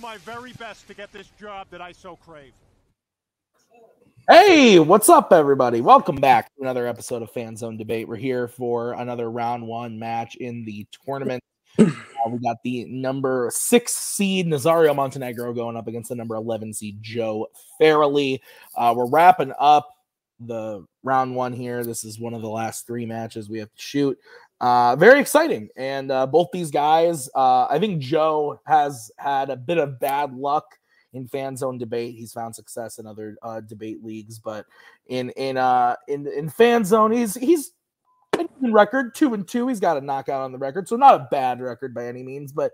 my very best to get this job that I so crave. Hey, what's up, everybody? Welcome back to another episode of Fanzone Debate. We're here for another round one match in the tournament. We got the number 6 seed Nazario Montenegro going up against the number 11 seed Joe Farrelly. We're wrapping up the round one here. This is one of the last 3 matches we have to shoot. Very exciting. And both these guys, I think Joe has had a bit of bad luck in Fanzone Debate. He's found success in other debate leagues, but in Fanzone, he's in record 2-2. He's got a knockout on the record, so not a bad record by any means, but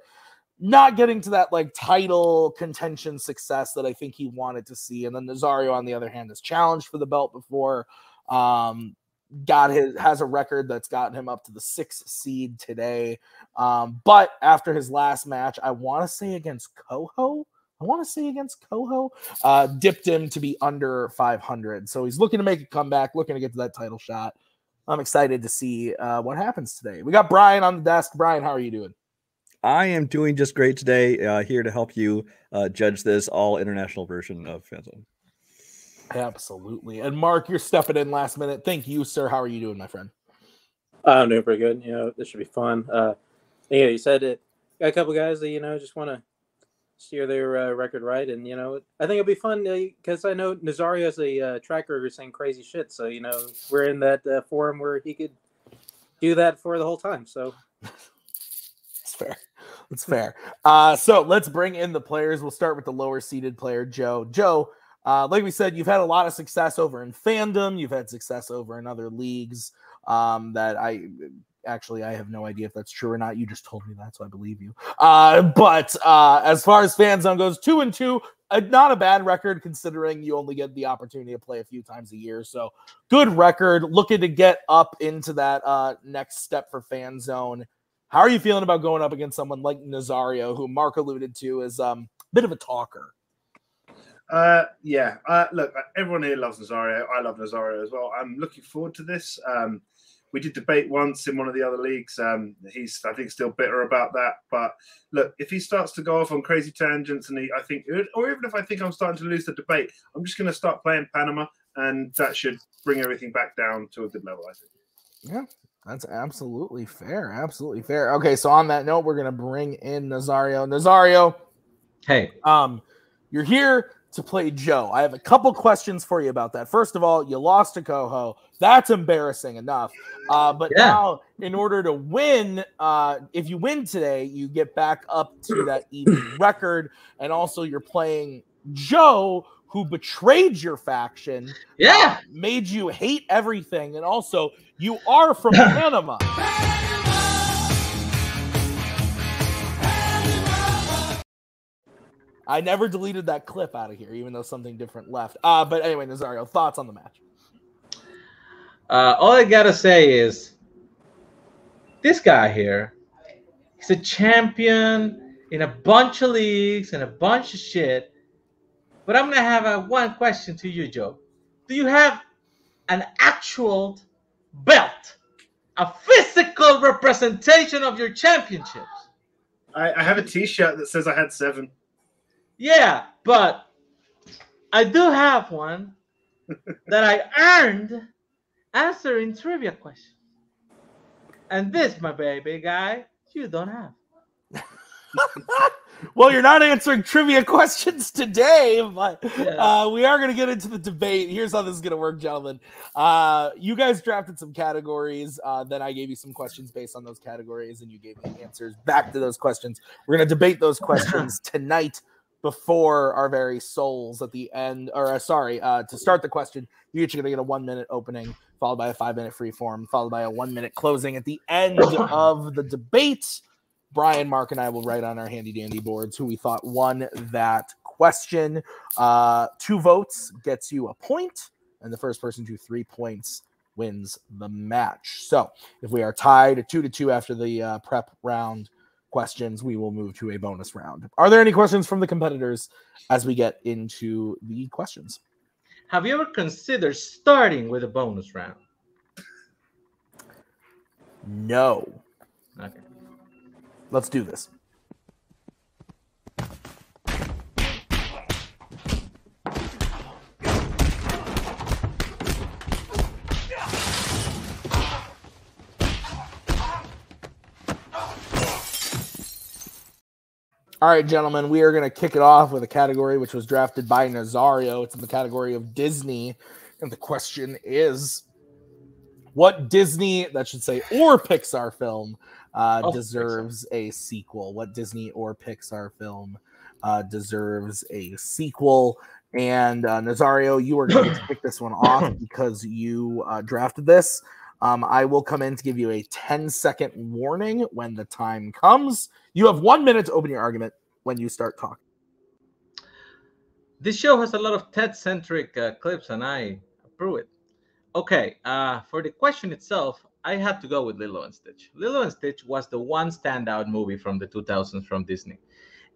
not getting to that like title contention success that I think he wanted to see. And then Nazario, on the other hand, has challenged for the belt before. Has a record that's gotten him up to the 6th seed today. But after his last match, I want to say against Koho, dipped him to be under 500. So he's looking to make a comeback, looking to get to that title shot. I'm excited to see what happens today. We got Brian on the desk. Brian, how are you doing? I am doing just great today. Here to help you judge this all international version of Fanzone. Absolutely. And Mark, you're stepping in last minute. Thank you, sir. How are you doing, my friend? I'm doing pretty good. This should be fun. You said it. Got a couple guys that just want to steer their record right, and I think it'll be fun because I know Nazario has a track record saying crazy shit. So we're in that forum where he could do that for the whole time. So it's fair. It's fair. So let's bring in the players. We'll start with the lower seeded player, Joe. Joe, like we said, you've had a lot of success over in Fandom. You've had success over in other leagues that I have no idea if that's true or not. You just told me that, so I believe you. But as far as Fanzone goes, 2-2, not a bad record considering you only get the opportunity to play a few times a year. So good record. Looking to get up into that next step for Fanzone. How are you feeling about going up against someone like Nazario, who Mark alluded to as a bit of a talker? Look, everyone here loves Nazario. I love Nazario as well. I'm looking forward to this. We did debate once in one of the other leagues. He's, I think, still bitter about that. But look, if he starts to go off on crazy tangents, and or even if I think I'm starting to lose the debate, I'm just going to start playing Panama, and that should bring everything back down to a good level, I think. Yeah, that's absolutely fair. Absolutely fair. Okay, so on that note, we're going to bring in Nazario. Nazario, hey, you're here to play Joe. I have a couple questions for you about that. First of all, you lost to Koho. That's embarrassing enough. But now, in order to win, if you win today, you get back up to that even record. And also, you're playing Joe, who betrayed your faction. Made you hate everything. And also, you are from Panama. I never deleted that clip out of here, even though something different left. But anyway, Nazario, thoughts on the match? All I gotta say is this guy here, he's a champion in a bunch of leagues and a bunch of shit. But I'm gonna have one question to you, Joe. Do you have an actual belt, a physical representation of your championships? I have a T-shirt that says I had 7. Yeah, but I do have one that I earned answering trivia questions. And this, my baby guy, you don't have. Well, you're not answering trivia questions today, but we are going to get into the debate. Here's how this is going to work, gentlemen. You guys drafted some categories. Then I gave you some questions based on those categories, and you gave me answers back to those questions. We're going to debate those questions tonight before our very souls at the end, to start the question. You're each going to get a 1-minute opening, followed by a 5-minute free form, followed by a 1-minute closing at the end of the debate. Brian, Mark, and I will write on our handy-dandy boards who we thought won that question. 2 votes gets you a point, and the first person to 3 points wins the match. So if we are tied at 2-2 after the prep round questions, we will move to a bonus round. Are there any questions from the competitors as we get into the questions? Have you ever considered starting with a bonus round? No. Okay. Let's do this. All right, gentlemen, we are going to kick it off with a category which was drafted by Nazario. It's in the category of Disney. And the question is, what Disney, that should say, or Pixar film deserves a sequel? What Disney or Pixar film deserves a sequel? And Nazario, you are going to pick this one off because you drafted this. I will come in to give you a 10-second warning when the time comes. You have 1 minute to open your argument when you start talking. This show has a lot of Ted-centric clips, and I approve it. Okay, for the question itself, I had to go with Lilo and Stitch. Lilo and Stitch was the one standout movie from the 2000s from Disney.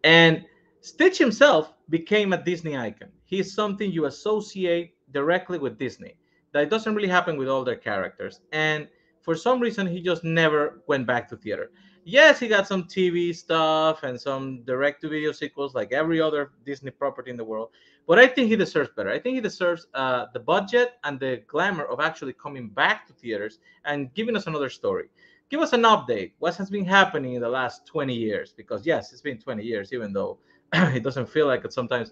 And Stitch himself became a Disney icon. He's something you associate directly with Disney. That doesn't really happen with all their characters. And for some reason, he just never went back to theater. Yes, he got some TV stuff and some direct-to-video sequels like every other Disney property in the world. But I think he deserves better. I think he deserves the budget and the glamour of actually coming back to theaters and giving us another story. Give us an update. What has been happening in the last 20 years? Because, yes, it's been 20 years, even though it doesn't feel like it sometimes.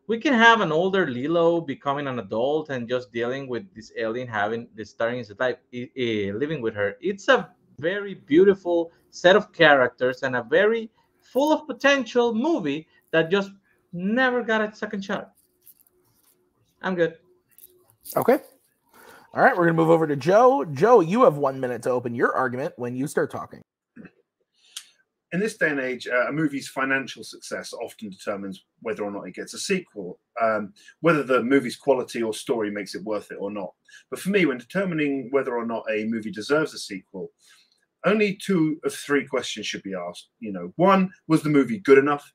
We can have an older Lilo becoming an adult and just dealing with this alien having this starting his life, living with her. It's a very beautiful set of characters and a very full of potential movie that just never got a second shot. I'm good. Okay. All right, we're going to move over to Joe. Joe, you have 1 minute to open your argument when you start talking. In this day and age, a movie's financial success often determines whether or not it gets a sequel, whether the movie's quality or story makes it worth it or not. But for me, when determining whether or not a movie deserves a sequel, only 2 of 3 questions should be asked. You know, 1, was the movie good enough?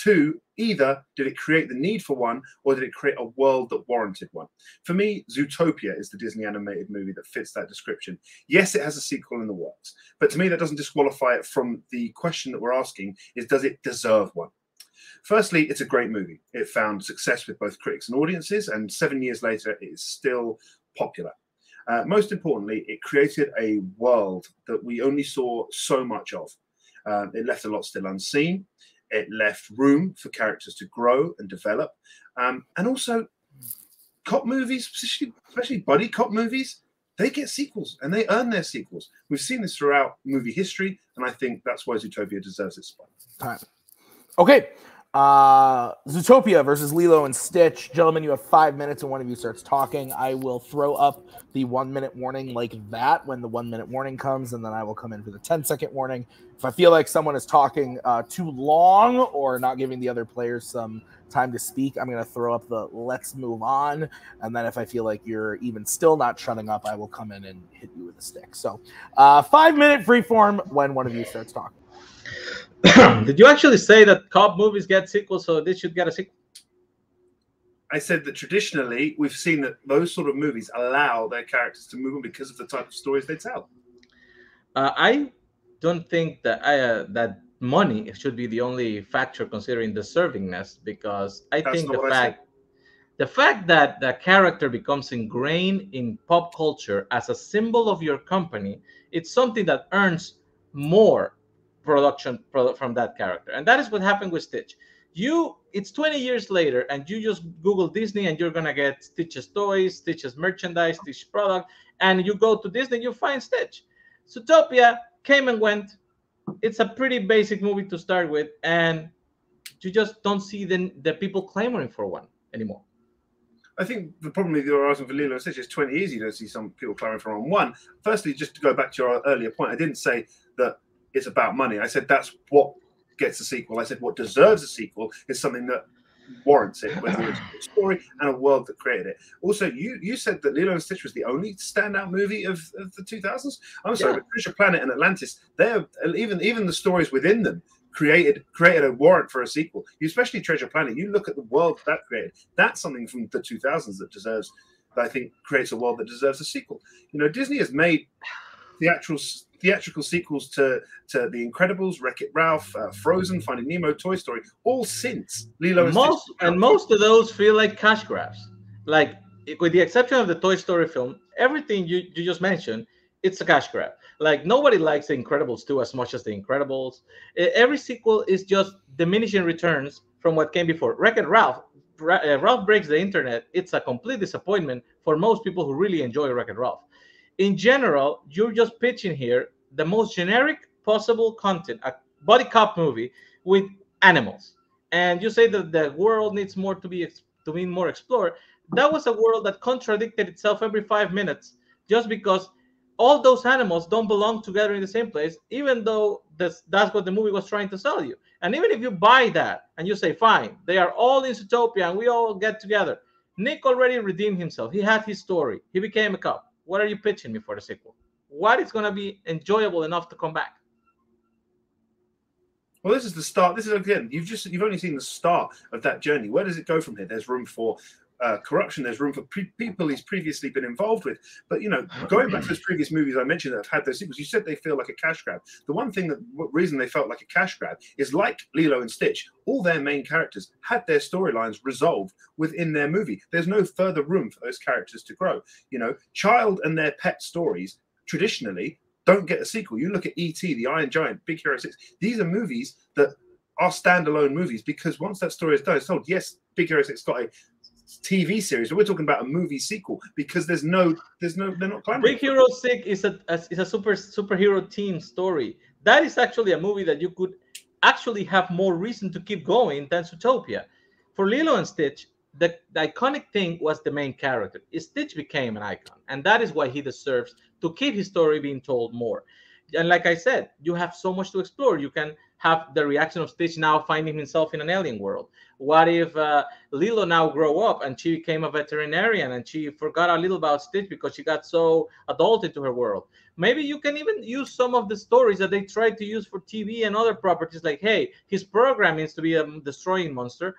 2, either did it create the need for one, or did it create a world that warranted one? For me, Zootopia is the Disney animated movie that fits that description. Yes, it has a sequel in the works, but to me, that doesn't disqualify it from the question that we're asking is, does it deserve one? Firstly, it's a great movie. It found success with both critics and audiences, and 7 years later, it is still popular. Most importantly, it created a world that we only saw so much of. It left a lot still unseen. It left room for characters to grow and develop. And also, cop movies, especially buddy cop movies, they get sequels and they earn their sequels. We've seen this throughout movie history, and I think that's why Zootopia deserves its spot. Time. Okay. Zootopia versus Lilo and Stitch. Gentlemen, you have 5 minutes and one of you starts talking. I will throw up the 1 minute warning like that when the 1 minute warning comes, and then I will come in for the 10-second warning. If I feel like someone is talking too long or not giving the other players some time to speak, I'm going to throw up the let's move on. And then if I feel like you're even still not shutting up, I will come in and hit you with a stick. So 5 minute freeform when one of you starts talking. Did you actually say that cop movies get sequels, so this should get a sequel? I said that traditionally we've seen that those sort of movies allow their characters to move on because of the type of stories they tell. I don't think that that money should be the only factor considering deservingness, because I think the fact that the character becomes ingrained in pop culture as a symbol of your company, it's something that earns more production from that character. And that is what happened with Stitch. It's 20 years later and you just Google Disney and you're gonna get Stitch's toys, Stitch's merchandise, Stitch's product, and you go to Disney, you find Stitch. Zootopia came and went. It's a pretty basic movie to start with, and you just don't see the people clamoring for one anymore. I think the problem with your argument for Lilo and Stitch is 20 years you don't see some people clamoring for one. Firstly, just to go back to your earlier point, I didn't say that it's about money. I said that's what gets a sequel. I said what deserves a sequel is something that warrants it, whether it's a story and a world that created it. Also, you said that Lilo and Stitch was the only standout movie of the 2000s. I'm sorry, but Treasure Planet and Atlantis, they're even the stories within them created a warrant for a sequel. Especially Treasure Planet. You look at the world that created. That's something from the 2000s that I think creates a world that deserves a sequel. You know, Disney has made theatrical sequels to The Incredibles, Wreck-It Ralph, Frozen, Finding Nemo, Toy Story, all since Lilo and Stitch. And most of those feel like cash grabs. Like, with the exception of the Toy Story film, everything you just mentioned it's a cash grab. Like, nobody likes The Incredibles 2 as much as The Incredibles. Every sequel is just diminishing returns from what came before. Wreck-It Ralph, Ralph Breaks the Internet, it's a complete disappointment for most people who really enjoy Wreck-It Ralph. In general, you're just pitching here the most generic possible content, a buddy cop movie with animals. And you say that the world needs more to be more explored. That was a world that contradicted itself every 5 minutes just because all those animals don't belong together in the same place, even though that's what the movie was trying to sell you. And even if you buy that and you say, fine, they are all in Zootopia and we all get together, Nick already redeemed himself. He had his story. He became a cop. What are you pitching me for the sequel? What is going to be enjoyable enough to come back? Well, this is the start. This is, again, you've only seen the start of that journey. Where does it go from here? There's room for corruption. There's room for people he's previously been involved with. But, you know, going back to those previous movies I mentioned that have had those sequels, you said they feel like a cash grab. The one thing reason they felt like a cash grab is, like Lilo and Stitch, all their main characters had their storylines resolved within their movie. There's no further room for those characters to grow. You know, Child and Their Pet stories traditionally don't get a sequel. You look at E.T., The Iron Giant, Big Hero 6. These are movies that are standalone movies because once that story is done, it's told. Yes, Big Hero 6 got a TV series, but we're talking about a movie sequel because they're not planning. Big Hero 6 is a superhero team story. That is actually a movie that you could actually have more reason to keep going than Zootopia. For Lilo and Stitch, the iconic thing was the main character. Stitch became an icon, and that is why he deserves to keep his story being told more. And like I said, you have so much to explore. You can have the reaction of Stitch now finding himself in an alien world. What if Lilo now grow up and she became a veterinarian and she forgot a little about Stitch because she got so adulted to her world? Maybe you can even use some of the stories that they tried to use for TV and other properties, like, hey, his program is to be a destroying monster.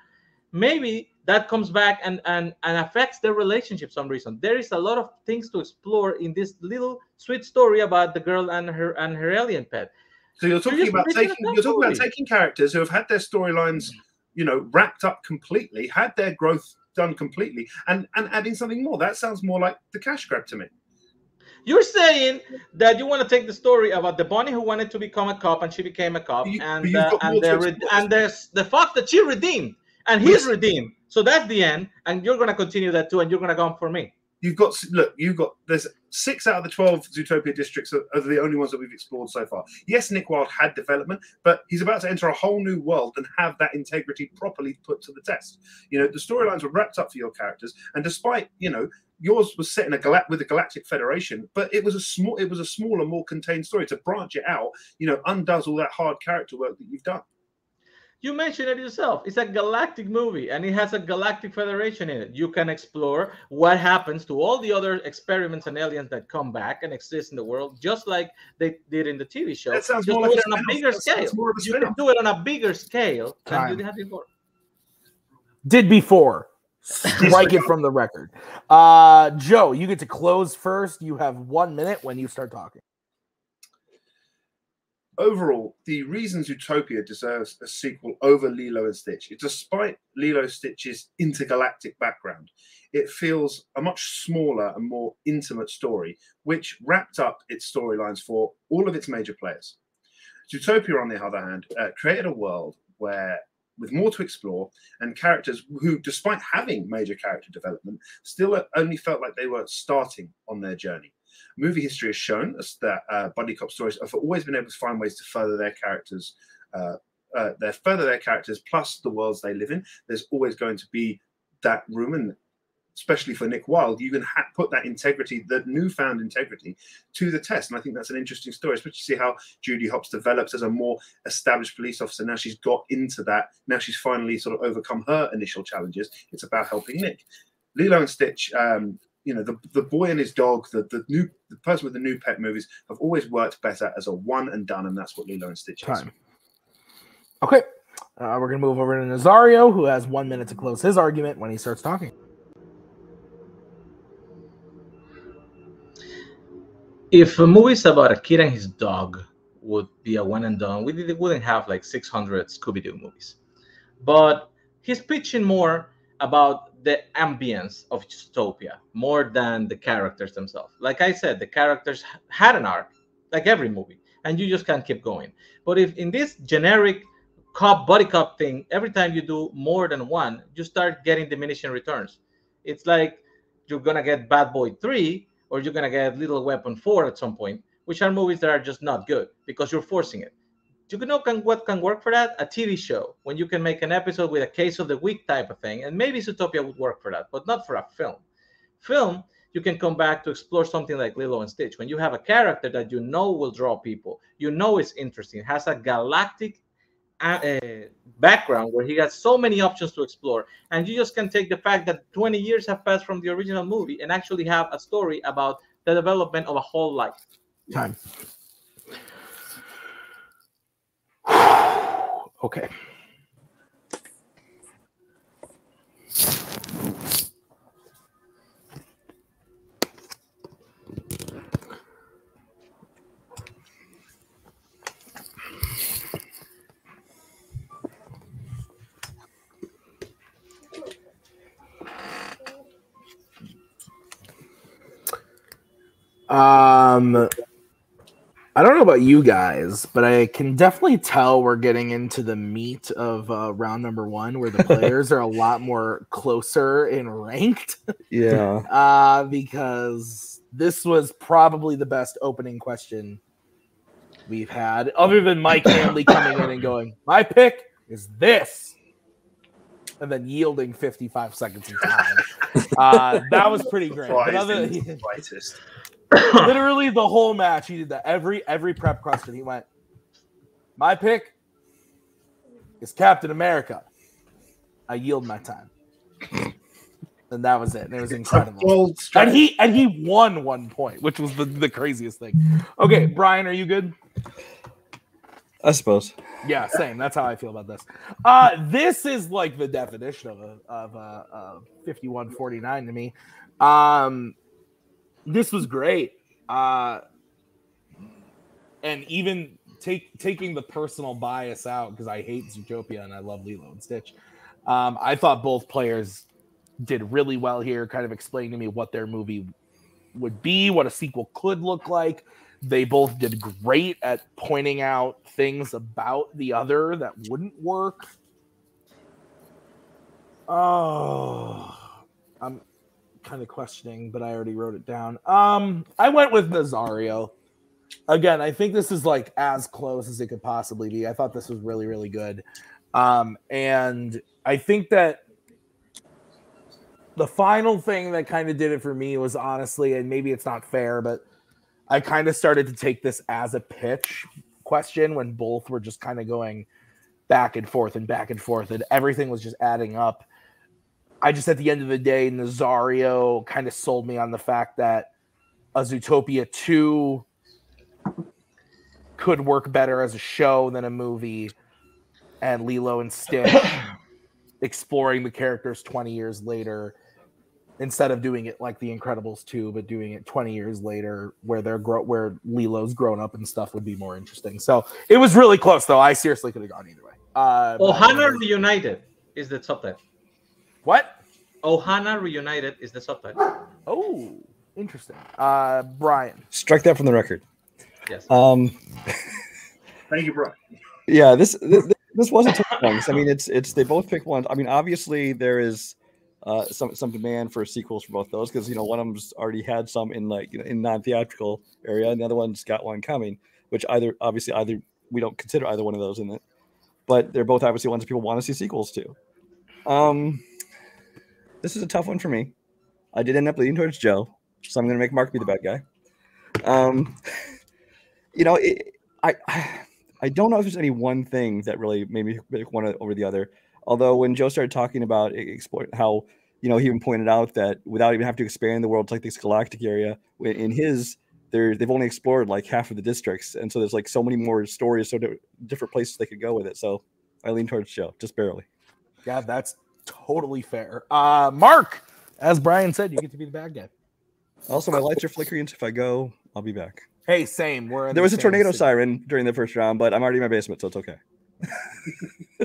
Maybe that comes back and affects their relationship for some reason. There is a lot of things to explore in this little sweet story about the girl and her alien pet. So you're talking about taking characters who have had their storylines, you know, wrapped up completely, had their growth done completely, and adding something more. That sounds more like the cash grab to me. You're saying that you want to take the story about the bunny who wanted to become a cop and she became a cop, and the fox that she redeemed. And he's redeemed. So that's the end. And you're going to continue that too. And you're going to come for me. There's 6 out of the 12 Zootopia districts are the only ones that we've explored so far. Yes, Nick Wilde had development, but he's about to enter a whole new world and have that integrity properly put to the test. You know, the storylines were wrapped up for your characters. And despite, you know, yours was set in with the Galactic Federation, but it was a smaller, more contained story. To branch it out, you know, undoes all that hard character work that you've done. You mentioned it yourself. It's a galactic movie, and it has a galactic federation in it. You can explore what happens to all the other experiments and aliens that come back and exist in the world, just like they did in the TV show. That sounds just more like on a bigger scale. You can do it on a bigger scale than you had before. Did before. Strike it from the record. Joe, you get to close first. You have 1 minute when you start talking. Overall, the reason Zootopia deserves a sequel over Lilo and Stitch is, despite Lilo Stitch's intergalactic background, it feels a much smaller and more intimate story, which wrapped up its storylines for all of its major players. Zootopia, on the other hand, created a world with more to explore and characters who, despite having major character development, still only felt like they were starting on their journey. Movie history has shown us that buddy cop stories have always been able to find ways to further their characters, plus the worlds they live in. There's always going to be that room, and especially for Nick Wilde, you can put that integrity, the newfound integrity, to the test. And I think that's an interesting story, especially to see how Judy Hopps develops as a more established police officer. Now she's got into that. Now she's finally sort of overcome her initial challenges. It's about helping Nick. Lilo and Stitch, you know, the boy and his dog, the person with the new pet movies have always worked better as a one and done, and that's what Lilo and Stitch is. Okay, we're gonna move over to Nazario, who has 1 minute to close his argument when he starts talking. If a movie's about a kid and his dog would be a one and done, we wouldn't have like 600 Scooby-Doo movies. But he's pitching more about the ambience of Utopia more than the characters themselves. Like I said, the characters had an arc, like every movie, and you just can't keep going. But if in this generic buddy cop thing, every time you do more than one, you start getting diminishing returns. It's like you're gonna get Bad Boy 3 or you're gonna get Little Weapon 4 at some point, which are movies that are just not good because you're forcing it. You know what can work for that? A TV show, when you can make an episode with a case of the week type of thing, and maybe Zootopia would work for that, but not for a film. Film, you can come back to explore something like Lilo and Stitch. When you have a character that you know will draw people, you know it's interesting, has a galactic background where he has so many options to explore, and you just can take the fact that 20 years have passed from the original movie and actually have a story about the development of a whole life. Time. Okay. I don't know about you guys, but I can definitely tell we're getting into the meat of round number one, where the players are a lot more closer and ranked. Yeah. Because this was probably the best opening question we've had, other than Mike Hanley coming in and going, "My pick is this," and then yielding 55 seconds of time. That was pretty great. But literally the whole match, he did that. Every prep question, he went, "My pick is Captain America. I yield my time." And that was it. And it was incredible. And he won 1 point, which was the craziest thing. Okay, Brian, are you good? I suppose. Yeah, same. That's how I feel about this. This is like the definition of 51-49 to me. This was great. And even taking the personal bias out, because I hate Zootopia and I love Lilo and Stitch, I thought both players did really well here, kind of explained to me what their movie would be, what a sequel could look like. They both did great at pointing out things about the other that wouldn't work. Oh, I'm kind of questioning, but I already wrote it down. I went with Nazario. Again, I think this is like as close as it could possibly be. I thought this was really, really good. And I think that the final thing that kind of did it for me was, honestly, and maybe it's not fair, but I kind of started to take this as a pitch question when both were just kind of going back and forth, and everything was just adding up. I just, at the end of the day, Nazario kind of sold me on the fact that a Zootopia 2 could work better as a show than a movie, and Lilo and Stitch exploring the characters 20 years later, instead of doing it like The Incredibles 2, but doing it 20 years later where where Lilo's grown up and stuff, would be more interesting. So it was really close, though. I seriously could have gone either way. Ohana Reunited is the subtitle. What? Ohana Reunited is the subtitle. Oh, interesting. Brian. Strike that from the record. Yes. Thank you, Brian. Yeah, this wasn't tough ones. I mean, it's they both pick one. I mean, obviously there is some demand for sequels for both those, because one of them's already had some in in non-theatrical area, and the other one's got one coming, which either we don't consider either one of those in it, but they're both obviously ones that people want to see sequels to. This is a tough one for me. I did end up leaning towards Joe, so I'm going to make Mark be the bad guy. I don't know if there's any one thing that really made me pick one over the other. Although when Joe started talking about exploring how, he even pointed out that without even having to expand the world to like this galactic area, in his, they've only explored like half of the districts, and so there's like so many more stories, so different places they could go with it. So I lean towards Joe, just barely. Yeah, that's totally fair. Mark, as Brian said, you get to be the bad guy. Also, my lights are flickering, so if I go, I'll be back. Hey, same. There was a tornado siren during the first round, but I'm already in my basement, so it's okay.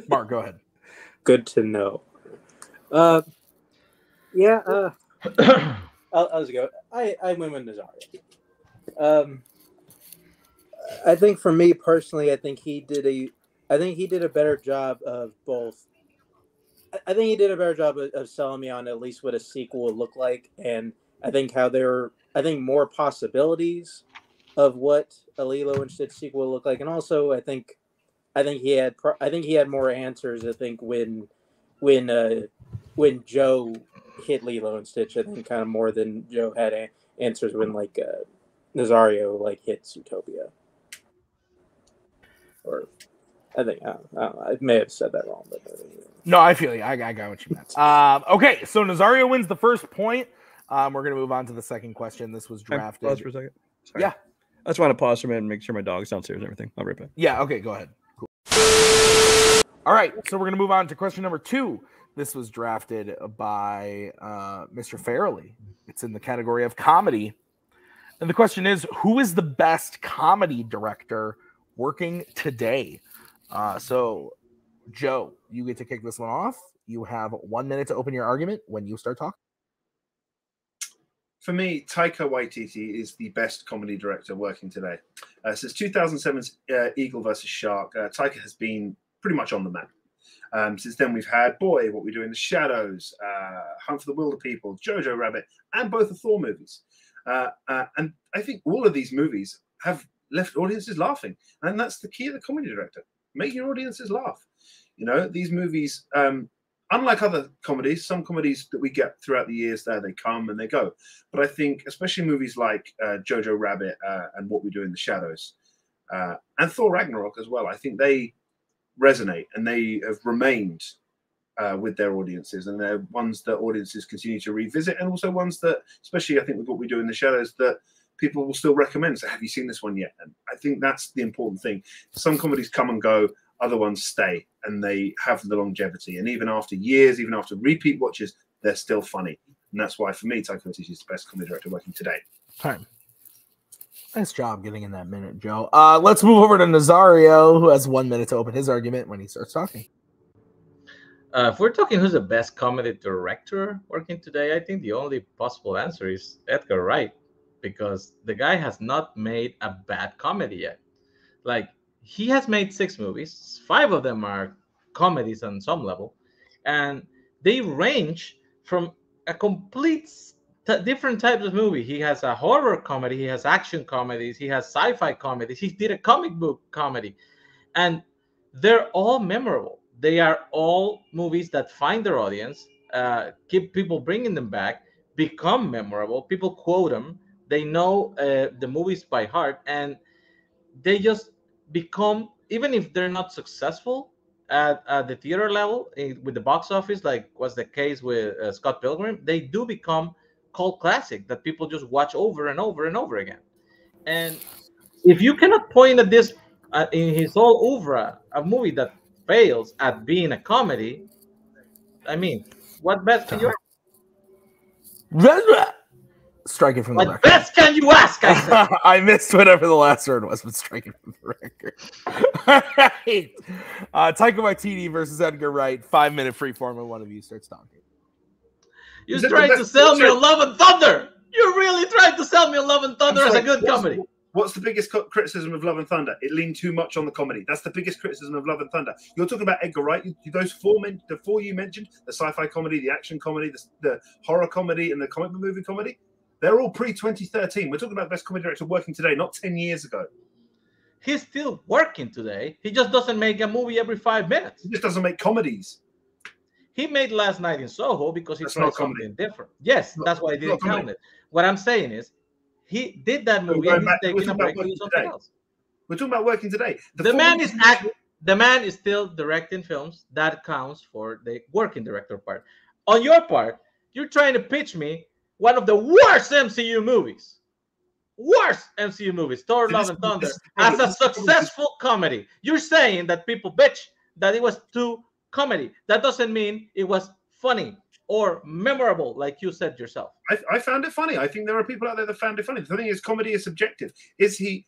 Mark, go ahead. Good to know. Yeah. I'll just go. I went with Nazario. I think for me personally, I think he did a better job of both. I think he did a better job of selling me on at least what a sequel would look like, and I think more possibilities of what a Lilo and Stitch sequel would look like, and also I think he had more answers. I think when Joe hit Lilo and Stitch, I think kind of more than Joe had answers when Nazario hit Zootopia. Or I think I don't know, I may have said that wrong, but no, I feel you. I got what you meant. Okay, so Nazario wins the first point. We're gonna move on to the second question. This was drafted. Pause for a second. Sorry. Yeah, I just want to pause for a minute and make sure my dog's downstairs and everything. I'll be right back. Yeah. Okay. Go ahead. Cool. All right. So we're gonna move on to question number 2. This was drafted by Mr. Farrelly. It's in the category of comedy, and the question is, who is the best comedy director working today? So, Joe, you get to kick this one off. You have 1 minute to open your argument when you start talking. For me, Taika Waititi is the best comedy director working today. Since 2007's Eagle vs. Shark, Taika has been pretty much on the map. Since then, we've had Boy, What We Do in the Shadows, Hunt for the Wilder People, Jojo Rabbit, and both the Thor movies. And I think all of these movies have left audiences laughing. And that's the key of the comedy director. Make your audiences laugh. You know, these movies, unlike other comedies, some comedies that we get throughout the years, they come and they go. But I think, especially movies like Jojo Rabbit and What We Do in the Shadows, and Thor Ragnarok as well, I think they resonate and they have remained with their audiences, and they're ones that audiences continue to revisit, and also ones that, especially I think with What We Do in the Shadows, that people will still recommend. So have you seen this one yet? And I think that's the important thing. Some comedies come and go, other ones stay, and they have the longevity. And even after years, even after repeat watches, they're still funny. And that's why, for me, Taika Waititi is the best comedy director working today. Time. Nice job getting in that minute, Joe. Let's move over to Nazario, who has 1 minute to open his argument when he starts talking. If we're talking who's the best comedy director working today, I think the only possible answer is Edgar Wright, because the guy has not made a bad comedy yet. Like, he has made 6 movies. 5 of them are comedies on some level, and they range from a complete different types of movie. He has a horror comedy, he has action comedies, he has sci-fi comedies, he did a comic book comedy, and they're all memorable. They are all movies that find their audience, keep people bringing them back, become memorable. People quote them. They know the movies by heart, and they just become, even if they're not successful at the theater level with the box office, like was the case with Scott Pilgrim, they do become cult classic that people just watch over and over and over again. And if you cannot point at this in his whole oeuvre, a movie that fails at being a comedy, I mean, what best can you Strike it from the record. What best can you ask? I said. I missed whatever the last word was, but strike it from the record. All right. Taika Waititi versus Edgar Wright. 5 minute free form, and one of you starts talking. You're trying to sell me on Love and Thunder. You're really trying to sell me on Love and Thunder as a good comedy. What's the biggest criticism of Love and Thunder? It leaned too much on the comedy. That's the biggest criticism of Love and Thunder. You're talking about Edgar Wright. Those the 4 you mentioned, the sci-fi comedy, the action comedy, the horror comedy, and the comic book movie comedy, they're all pre-2013. We're talking about best comedy director working today, not 10 years ago. He's still working today. He just doesn't make a movie every 5 minutes. He just doesn't make comedies. He made Last Night in Soho because he tried something different. Yes, that's why I didn't count it. What I'm saying is, he did that movie and he's taking a break to do something else. We're talking about working today. The man is still directing films. That counts for the working director part. On your part, you're trying to pitch me one of the worst MCU movies. Worst MCU movies, Thor, Love and Thunder, as a successful comedy. You're saying that people bitch that it was too comedy. That doesn't mean it was funny or memorable, like you said yourself. I found it funny. I think there are people out there that found it funny. The thing is, comedy is subjective. Is he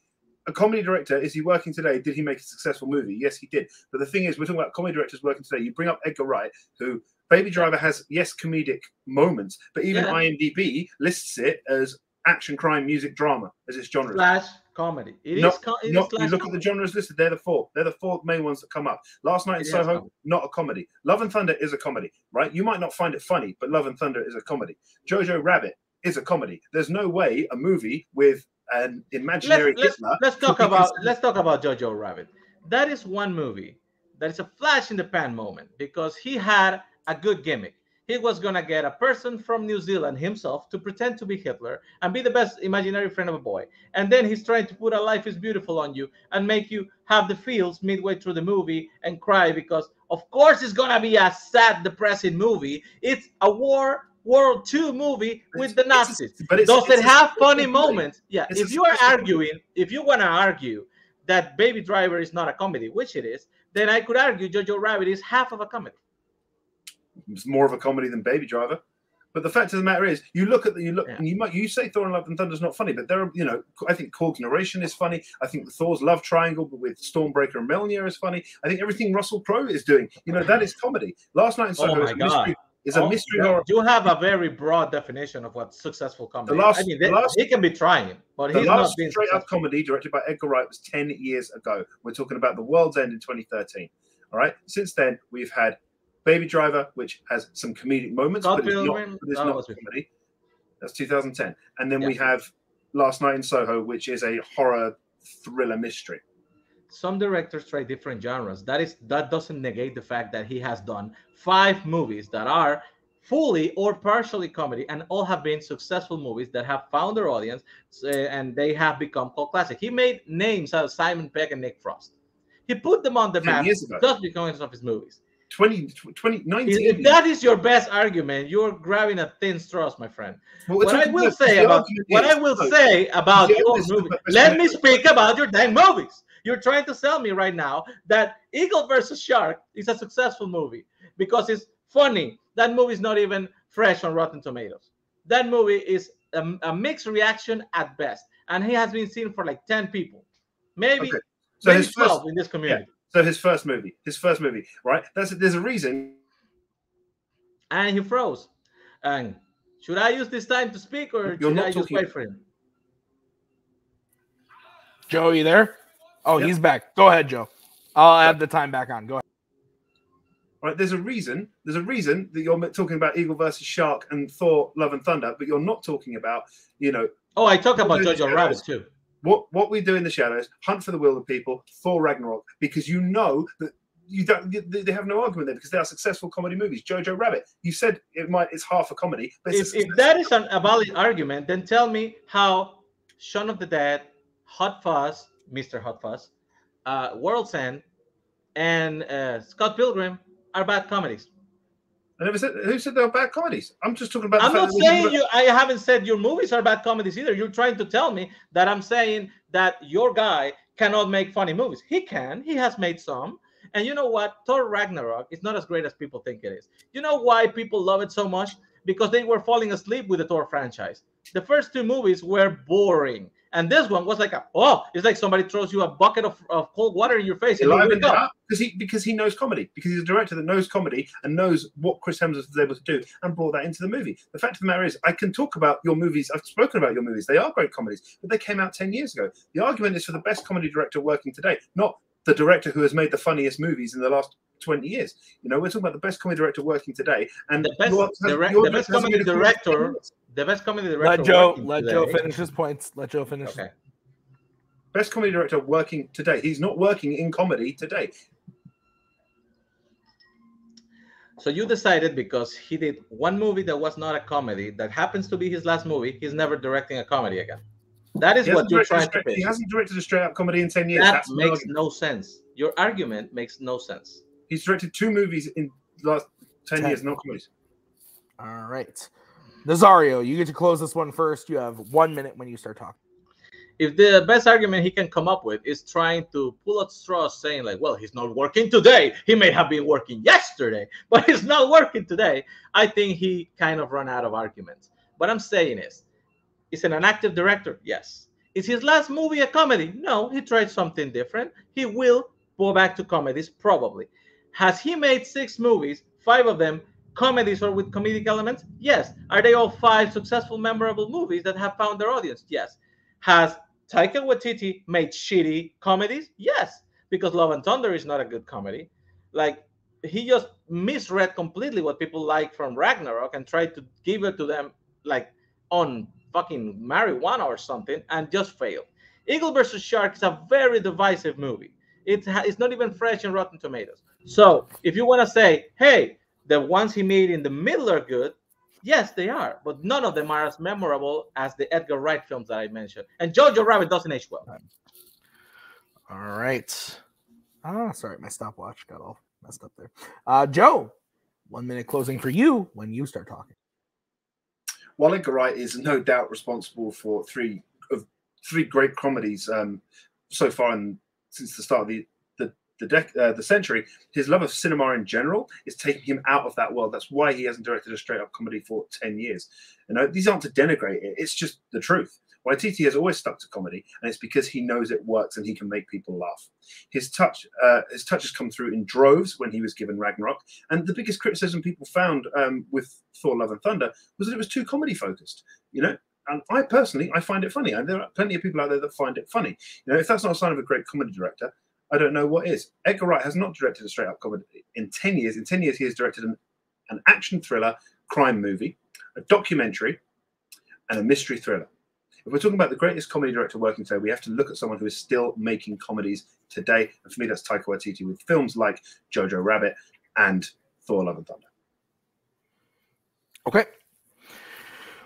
a comedy director? Is he working today? Did he make a successful movie? Yes, he did. But the thing is, we're talking about comedy directors working today. You bring up Edgar Wright, who Baby Driver has, yes, comedic moments, but even IMDb lists it as action, crime, music, drama as its genre. Slash comedy. You look at the genres listed, they're the four. They're the four main ones that come up. Last Night in Soho, not a comedy. Love and Thunder is a comedy, right? You might not find it funny, but Love and Thunder is a comedy. Jojo Rabbit is a comedy. There's no way a movie with an imaginary Hitler. Let's talk about Jojo Rabbit. That is one movie that is a flash in the pan moment because he had a good gimmick. He was going to get a person from New Zealand himself to pretend to be Hitler and be the best imaginary friend of a boy. And then he's trying to put a Life is Beautiful on you and make you have the feels midway through the movie and cry because, of course, it's going to be a sad, depressing movie. It's a World War II movie with the Nazis. Does it have funny moments? Yeah. If you want to argue that Baby Driver is not a comedy, which it is, then I could argue Jojo Rabbit is half of a comedy. It's more of a comedy than Baby Driver, but the fact of the matter is, you look and you say Thor and Love and Thunder is not funny, but there are, I think Korg's narration is funny. I think the Thor's love triangle with Stormbreaker and Mjolnir is funny. I think everything Russell Crowe is doing, that is comedy. Last Night in Soho is a mystery horror. You have a very broad definition of what successful comedy is. He can be trying, but he's not being straight up comedy directed by Edgar Wright was 10 years ago. We're talking about The World's End in 2013. All right. Since then, we've had Baby Driver, which has some comedic moments, but it's not comedy. That's 2010. And then we have Last Night in Soho, which is a horror thriller mystery. Some directors try different genres. That doesn't negate the fact that he has done 5 movies that are fully or partially comedy, and all have been successful movies that have found their audience, and they have become cult classic. He made names out of Simon Pegg and Nick Frost. He put them on the map just because of his movies. 2019. If that is your best argument, you're grabbing at thin straws, my friend. What I will say about your movie, let me speak about your dang movies. You're trying to sell me right now that Eagle versus Shark is a successful movie because it's funny. That movie is not even fresh on Rotten Tomatoes. That movie is a mixed reaction at best, and he has been seen for like 10 people, maybe 12 in this community. Yeah. So his first movie, right? There's a reason. And he froze. And should I use this time to speak, or should I just wait for him? Joe, you there? Oh, he's back. Go ahead, Joe. I'll add the time back on. Go ahead. Right, there's a reason that you're talking about Eagle versus Shark and Thor, Love and Thunder, but you're not talking about, Oh, I talk about Jojo Rabbit too. What we do in the shadows, Hunt for the Wilder People, Thor Ragnarok, because you know that they have no argument there because they are successful comedy movies. Jojo Rabbit, you said it's half a comedy. But if that is a valid argument, then tell me how Shaun of the Dead, Hot Fuzz, Mr. Hot Fuzz, World's End, and Scott Pilgrim are bad comedies. I never said who said they were bad comedies. I'm just talking about. I'm not saying you. I haven't said your movies are bad comedies either. You're trying to tell me that I'm saying that your guy cannot make funny movies. He can. He has made some. And you know what? Thor Ragnarok is not as great as people think it is. You know why people love it so much? Because they were falling asleep with the Thor franchise. The first 2 movies were boring. And this one was like, it's like somebody throws you a bucket of cold water in your face. Because he knows comedy. Because he's a director that knows comedy and knows what Chris Hemsworth was able to do and brought that into the movie. The fact of the matter is, I can talk about your movies. I've spoken about your movies. They are great comedies, but they came out 10 years ago. The argument is for the best comedy director working today, not the director who has made the funniest movies in the last 20 years. We're talking about the best comedy director working today. And the best comedy director. Let Joe finish his points. Let Joe finish. Okay. Best comedy director working today. He's not working in comedy today. So you decided because he did one movie that was not a comedy, that happens to be his last movie, he's never directing a comedy again. That is what you're trying to pitch. He hasn't directed a straight up comedy in 10 years. That makes no sense. Your argument makes no sense. He's directed 2 movies in the last 10 years, not comedies. All right. Nazario, you get to close this one first. You have 1 minute when you start talking. If the best argument he can come up with is trying to pull at straws saying like, well, he's not working today. He may have been working yesterday, but he's not working today. I think he kind of run out of arguments. What I'm saying is he an active director? Yes. Is his last movie a comedy? No, he tried something different. He will go back to comedies, probably. Has he made 6 movies, 5 of them comedies or with comedic elements? Yes. Are they all 5 successful, memorable movies that have found their audience? Yes. Has Taika Waititi made shitty comedies? Yes, because Love and Thunder is not a good comedy. Like, he just misread completely what people like from Ragnarok and tried to give it to them like on fucking marijuana or something and just failed. Eagle versus Shark is a very divisive movie. It's not even fresh in Rotten Tomatoes. So if you want to say, hey, the ones he made in the middle are good, yes, they are, but none of them are as memorable as the Edgar Wright films that I mentioned. And Jojo Rabbit doesn't age well. All right. Sorry, my stopwatch got all messed up there. Joe, 1 minute closing for you when you start talking. While Edgar Wright is no doubt responsible for three great comedies so far since the start of the century, his love of cinema in general is taking him out of that world. That's why he hasn't directed a straight-up comedy for 10 years. You know, these aren't to denigrate it. It's just the truth. Waititi has always stuck to comedy, and it's because he knows it works and he can make people laugh. His touch has come through in droves when he was given Ragnarok, and the biggest criticism people found with Thor: Love and Thunder was that it was too comedy-focused. You know, and I personally find it funny, and there are plenty of people out there that find it funny. You know, if that's not a sign of a great comedy director, I don't know what is. Edgar Wright has not directed a straight-up comedy in 10 years. In 10 years, he has directed an action thriller, crime movie, a documentary, and a mystery thriller. If we're talking about the greatest comedy director working today, we have to look at someone who is still making comedies today. And for me, that's Taika Waititi with films like Jojo Rabbit and Thor: Love and Thunder. Okay.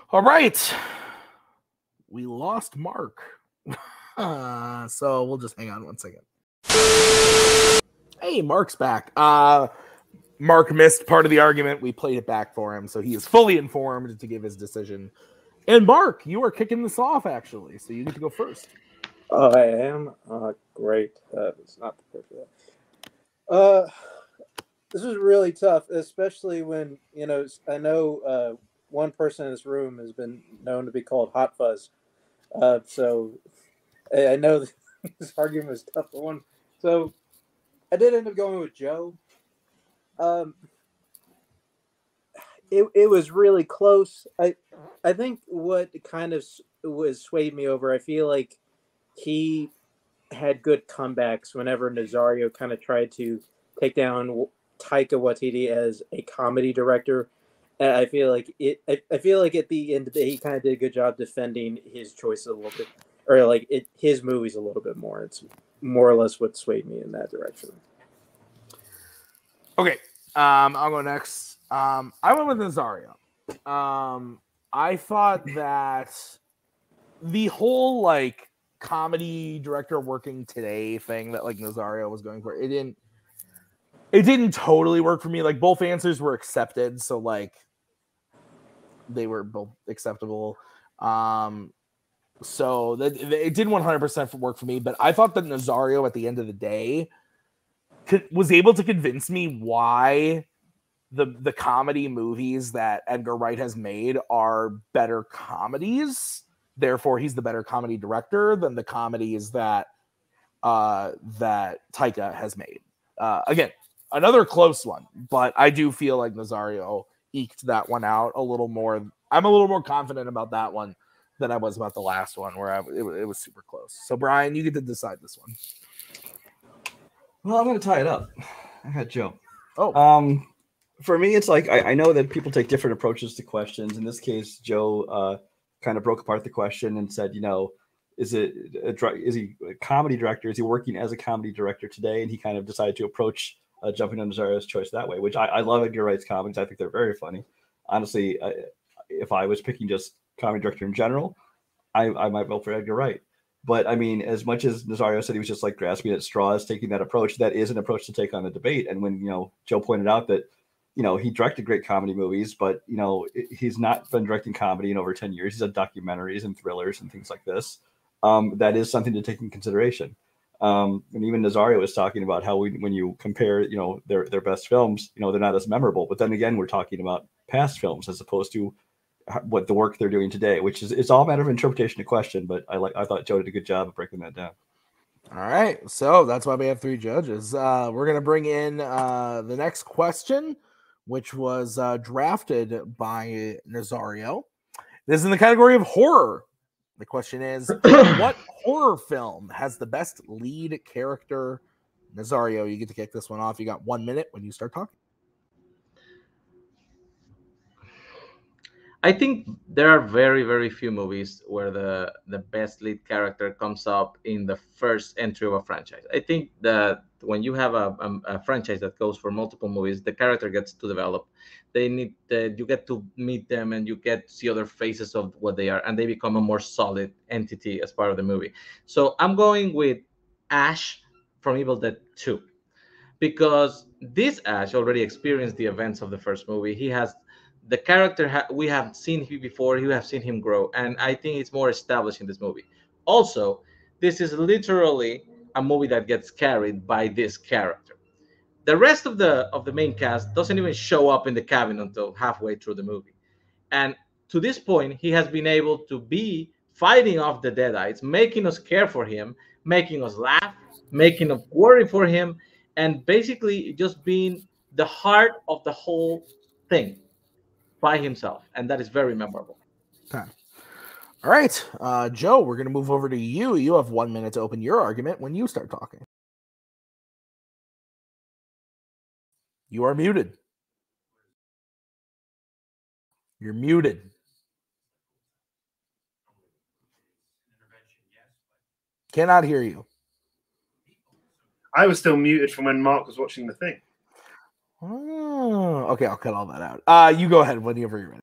All right. We lost Mark. So we'll just hang on 1 second. Hey, Mark's back. Mark missed part of the argument. We played it back for him, so he is fully informed to give his decision. And Mark, you are kicking this off, actually, so you get to go first. Oh, I am? Great. It's not prepared for that. This was really tough, especially when, you know, I know one person in this room has been known to be called Hot Fuzz. So I know this argument was tough for one. So I did end up going with Joe. It was really close. I think what kind of swayed me over, I feel like he had good comebacks whenever Nazario kind of tried to take down Taika Waititi as a comedy director. And I feel like I feel like at the end of the day, he kind of did a good job defending his choice a little bit, or like his movies a little bit more. It's more or less what swayed me in that direction. Okay, I'll go next. I went with Nazario. I thought that the whole like comedy director working today thing that like Nazario was going for, it didn't totally work for me. Like both answers were accepted, so like they were both acceptable. So that it didn't 100% work for me, but I thought that Nazario at the end of the day was able to convince me why the comedy movies that Edgar Wright has made are better comedies. Therefore, he's the better comedy director than the comedies that Taika has made. Again, another close one, but I do feel like Nazario eked that one out a little more. I'm a little more confident about that one than I was about the last one, where it was super close. So, Brian, you get to decide this one. Well, I'm going to tie it up. I had Joe. Oh. For me, it's like I know that people take different approaches to questions. In this case, Joe kind of broke apart the question and said, you know, is he a comedy director? Is he working as a comedy director today? And he kind of decided to approach jumping on Nazario's choice that way, which I love Edgar Wright's comedies. I think they're very funny. Honestly, if I was picking just comedy director in general, I might vote for Edgar Wright. But I mean, as much as Nazario said he was just like grasping at straws, taking that approach, that is an approach to take on the debate. And when, you know, Joe pointed out that, you know, he directed great comedy movies, but, you know, he's not been directing comedy in over 10 years. He's done documentaries and thrillers and things like this. That is something to take in consideration. And even Nazario was talking about how when you compare, you know, their best films, you know, they're not as memorable. But then again, we're talking about past films as opposed to what the work they're doing today, which is, it's all a matter of interpretation of question. But I thought Joe did a good job of breaking that down. All right. So that's why we have 3 judges. We're going to bring in the next question, which was drafted by Nazario. This is in the category of horror. The question is, what horror film has the best lead character? Nazario, you get to kick this one off. You got 1 minute when you start talking. I think there are very, very few movies where the best lead character comes up in the first entry of a franchise. I think that when you have a franchise that goes for multiple movies, the character gets to develop. You get to meet them and you get to see other faces of what they are, and they become a more solid entity as part of the movie. So I'm going with Ash from Evil Dead 2, because this Ash already experienced the events of the first movie. He has the character we have seen him before. You have seen him grow, and I think it's more established in this movie. Also, this is literally a movie that gets carried by this character. The rest of the main cast doesn't even show up in the cabin until halfway through the movie, and to this point, he has been able to be fighting off the Deadites, making us care for him, making us laugh, making us worry for him, and basically just being the heart of the whole thing by himself, and that is very memorable. Okay. All right, Joe, we're going to move over to you. You have 1 minute to open your argument when you start talking. You are muted. You're muted. Cannot hear you. I was still muted from when Mark was watching the thing. Oh, okay, I'll cut all that out. You go ahead whenever you're ready.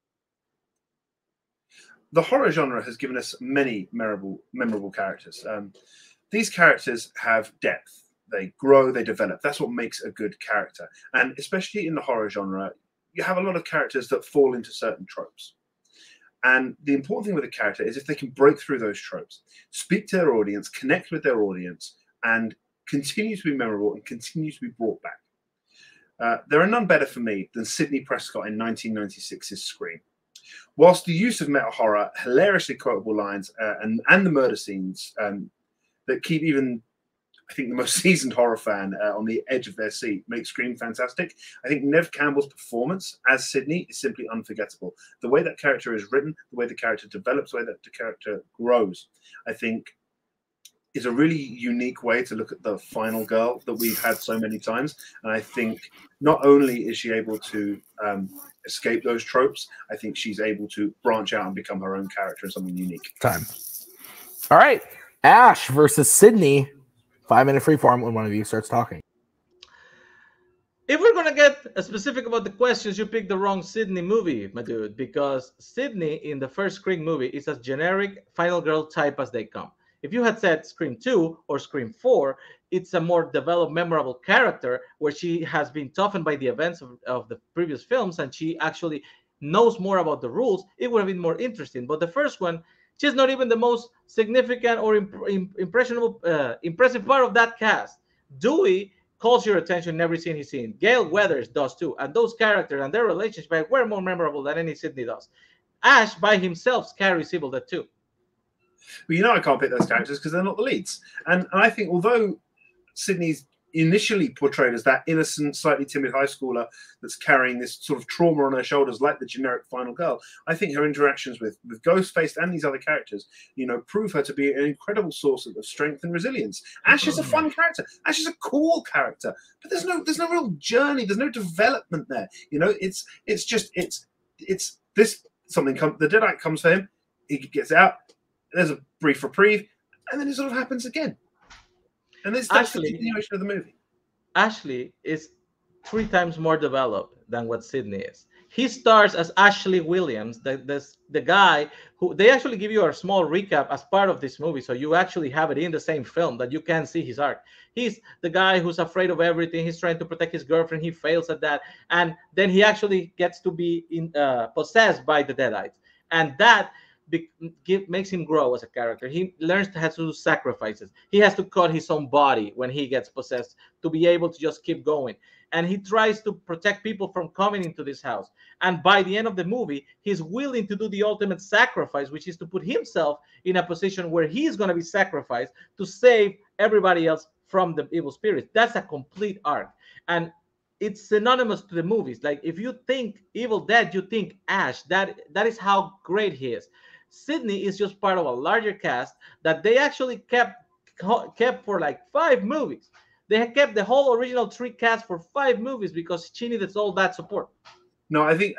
The horror genre has given us many memorable characters. These characters have depth. They grow, they develop. That's what makes a good character. And especially in the horror genre, you have a lot of characters that fall into certain tropes. And the important thing with a character is if they can break through those tropes, speak to their audience, connect with their audience, and continue to be memorable and continue to be brought back. There are none better for me than Sidney Prescott in 1996's Scream. Whilst the use of meta horror, hilariously quotable lines, and the murder scenes that keep even, I think, the most seasoned horror fan on the edge of their seat make Scream fantastic, I think Neve Campbell's performance as Sidney is simply unforgettable. The way that character is written, the way the character develops, the way that the character grows, I think is a really unique way to look at the final girl that we've had so many times. And I think not only is she able to escape those tropes, I think she's able to branch out and become her own character and something unique. Time. All right. Ash versus Sydney. 5 minute free form when one of you starts talking. If we're going to get specific about the questions, you picked the wrong Sydney movie, my dude, because Sydney in the first Scream movie is as generic final girl type as they come. If you had said Scream 2 or Scream 4, it's a more developed, memorable character where she has been toughened by the events of the previous films and she actually knows more about the rules. It would have been more interesting. But the first one, she's not even the most significant or impressive part of that cast. Dewey calls your attention in every scene he's in. Gail Weathers does too. And those characters and their relationship were more memorable than any Sydney does. Ash by himself carries Evil Dead 2. But you know I can't pick those characters because they're not the leads. And I think although Sydney's initially portrayed as that innocent, slightly timid high schooler that's carrying this sort of trauma on her shoulders like the generic final girl, I think her interactions with Ghostface and these other characters, you know, prove her to be an incredible source of strength and resilience. Ash is a fun character. Ash is a cool character. But there's no real journey. There's no development there. You know, it's this something the Deadite comes for him, he gets out. There's a brief reprieve, and then it sort of happens again. And that's the continuation of the movie. Ashley is 3 times more developed than what Sydney is. He stars as Ashley Williams, the guy who they actually give you a small recap as part of this movie, so you actually have it in the same film that you can see his arc. He's the guy who's afraid of everything. He's trying to protect his girlfriend. He fails at that, and then he actually gets to be possessed by the Deadites, and that makes him grow as a character. He learns to have to do sacrifices. He has to cut his own body when he gets possessed to be able to just keep going. And he tries to protect people from coming into this house. And by the end of the movie, he's willing to do the ultimate sacrifice, which is to put himself in a position where he's going to be sacrificed to save everybody else from the evil spirits. That's a complete arc. And it's synonymous to the movies. Like if you think Evil Dead, you think Ash. That is how great he is. Sidney is just part of a larger cast that they actually kept for like 5 movies. They had kept the whole original 3 cast for 5 movies because she needed all that support. No, I think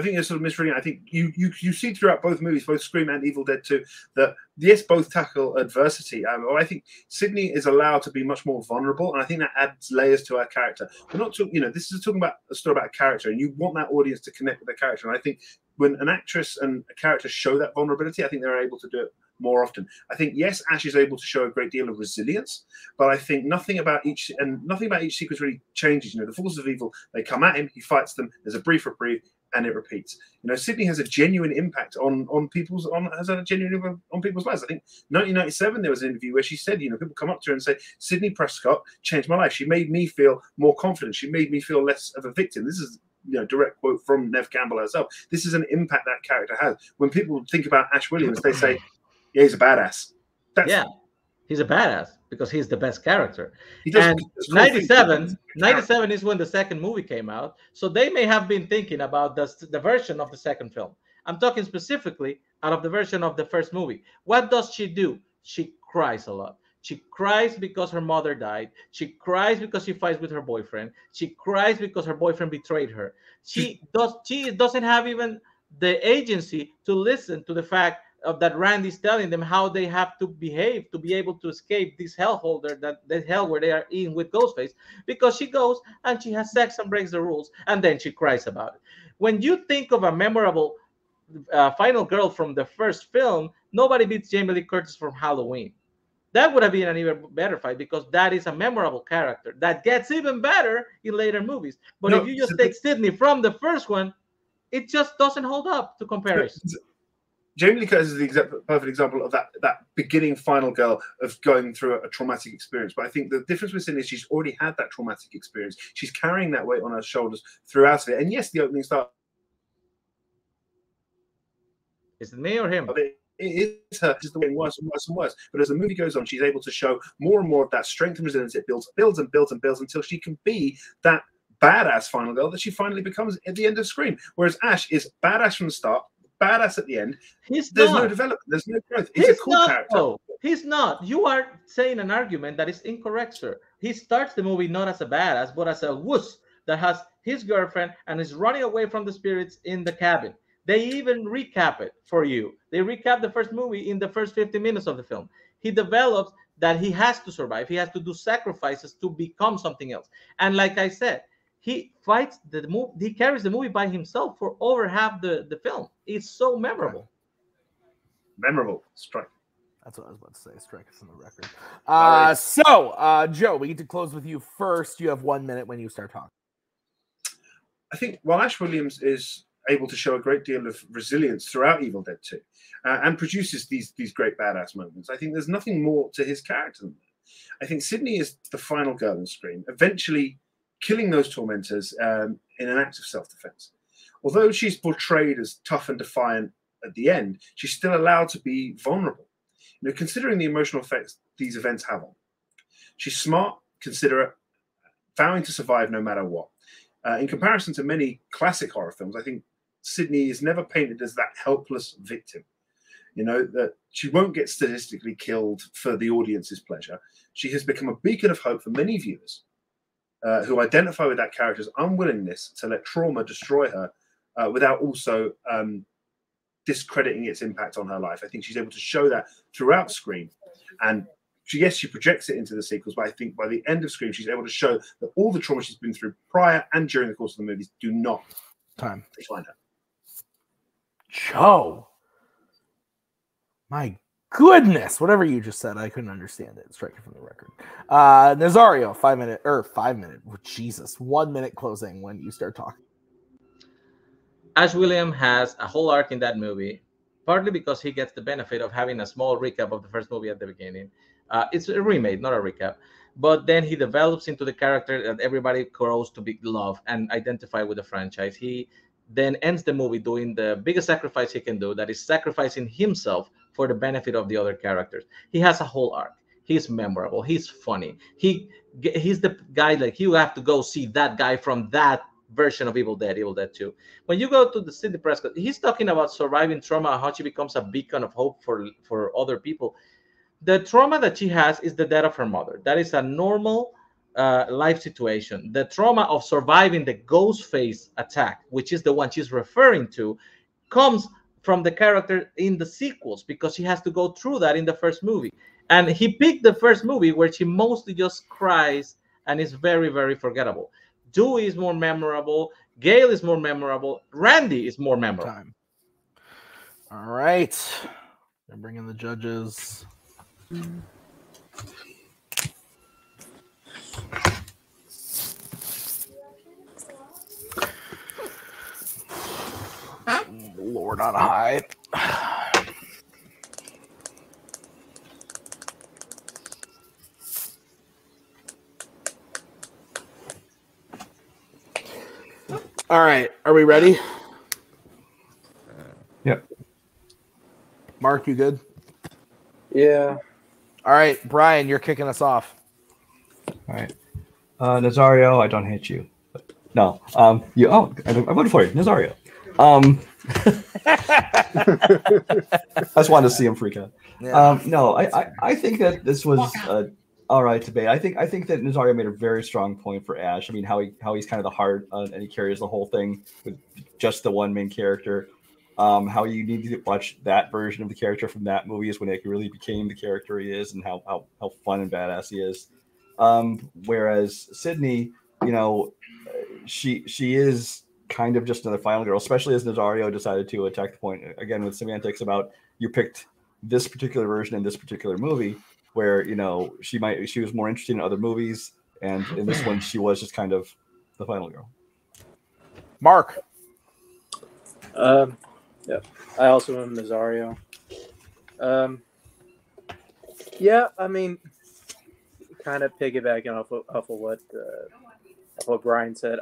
you're sort of misreading. I think you see throughout both movies, both Scream and Evil Dead 2, that yes, both tackle adversity. I think Sidney is allowed to be much more vulnerable, and I think that adds layers to her character. We're not talking, this is talking about a story about a character, and you want that audience to connect with the character. And I think when an actress and a character show that vulnerability, I think they're able to do it more often. I think yes, Ash is able to show a great deal of resilience, but I think nothing about each sequence really changes. The forces of evil, they come at him, he fights them. There's a brief reprieve, and it repeats. Sidney has a genuine impact on people's lives. I think 1997 there was an interview where she said, people come up to her and say, Sidney Prescott changed my life. She made me feel more confident. She made me feel less of a victim. This is direct quote from Neve Campbell herself. This is an impact that character has. When people think about Ash Williams, they say, yeah, he's a badass. He's a badass because he's the best character. And 97 is when the second movie came out. So they may have been thinking about the version of the second film. I'm talking specifically out of the version of the first movie. What does she do? She cries a lot. She cries because her mother died. She cries because she fights with her boyfriend. She cries because her boyfriend betrayed her. She doesn't have even the agency to listen to the fact of that Randy's telling them how they have to behave to be able to escape this hellholder, the hell where they are in with Ghostface, because she goes and she has sex and breaks the rules, and then she cries about it. When you think of a memorable final girl from the first film, nobody beats Jamie Lee Curtis from Halloween. That would have been an even better fight because that is a memorable character that gets even better in later movies. But if you just take Sidney from the first one, it just doesn't hold up to comparison. Jamie Lee Curtis is the perfect example of that beginning final girl of going through a traumatic experience. But I think the difference with Sidney is she's already had that traumatic experience. She's carrying that weight on her shoulders throughout it. And yes, the opening start. Is it me or him? It is her just getting worse and worse and worse. But as the movie goes on, she's able to show more and more of that strength and resilience. It builds and builds and builds until she can be that badass final girl that she finally becomes at the end of Scream. Whereas Ash is badass from the start, badass at the end. There's no development. There's no growth. He's a cool character. No, he's not. You are saying an argument that is incorrect, sir. He starts the movie not as a badass, but as a wuss that has his girlfriend and is running away from the spirits in the cabin. They even recap it for you. They recap the first movie in the first 50 minutes of the film. He develops that he has to survive. He has to do sacrifices to become something else. And like I said, he fights the movie. He carries the movie by himself for over half the film. It's so memorable. Memorable. Strike. That's what I was about to say. Strike us on the record. So, Joe, we get to close with you first. You have 1 minute when you start talking. I think while Ash Williams is able to show a great deal of resilience throughout Evil Dead 2 and produces these great badass moments, I think there's nothing more to his character than that. I think Sidney is the final girl in Scream, eventually killing those tormentors in an act of self-defense. Although she's portrayed as tough and defiant at the end, she's still allowed to be vulnerable. Considering the emotional effects these events have on. She's smart, considerate, vowing to survive no matter what. In comparison to many classic horror films, I think Sidney is never painted as that helpless victim. That she won't get statistically killed for the audience's pleasure. She has become a beacon of hope for many viewers who identify with that character's unwillingness to let trauma destroy her without also discrediting its impact on her life. I think she's able to show that throughout Scream. And she projects it into the sequels, but I think by the end of Scream, she's able to show that all the trauma she's been through prior and during the course of the movies do not define her. Joe. My goodness. Whatever you just said, I couldn't understand it. Strike it from the record. Nazario, 5 minute. Oh, Jesus. 1 minute closing when you start talking. Ash Williams has a whole arc in that movie, partly because he gets the benefit of having a small recap of the first movie at the beginning. It's a remake, not a recap. But then he develops into the character that everybody grows to love and identify with the franchise. He then ends the movie doing the biggest sacrifice he can do, that is sacrificing himself for the benefit of the other characters. He has a whole arc. he's memorable. He's funny. He's the guy like you have to go see that guy from that version of Evil Dead 2. When you go to the Sidney Prescott, he's talking about surviving trauma, how she becomes a beacon of hope for other people. The trauma that she has is the death of her mother. That is a normal life situation. The trauma of surviving the ghost face attack, which is the one she's referring to, comes from the character in the sequels because she has to go through that in the first movie. And he picked the first movie where she mostly just cries and is very, very forgettable. Dewey is more memorable. Gail is more memorable. Randy is more memorable. Time. All right. They're bringing the judges. Lord on high. All right, are we ready? Yep. Mark, you good? Yeah. All right, Brian, you're kicking us off. All right. Nazario, I don't hate you. No. I voted for you, Nazario. I just wanted to see him freak out. Yeah. No, I think that this was all right debate. I think that Nazario made a very strong point for Ash. I mean, how he's kind of the heart and he carries the whole thing with just the one main character. How you need to watch that version of the character from that movie is when he really became the character he is, and how fun and badass he is. Whereas Sydney, you know, she is kind of just another final girl, especially as Nazario decided to attack the point again with semantics about you picked this particular version in this particular movie, where, you know, she was more interested in other movies, and in this one she was just kind of the final girl. Mark. Yeah, I also am Nazario. Yeah, I mean, kind of piggybacking off of what Brian said.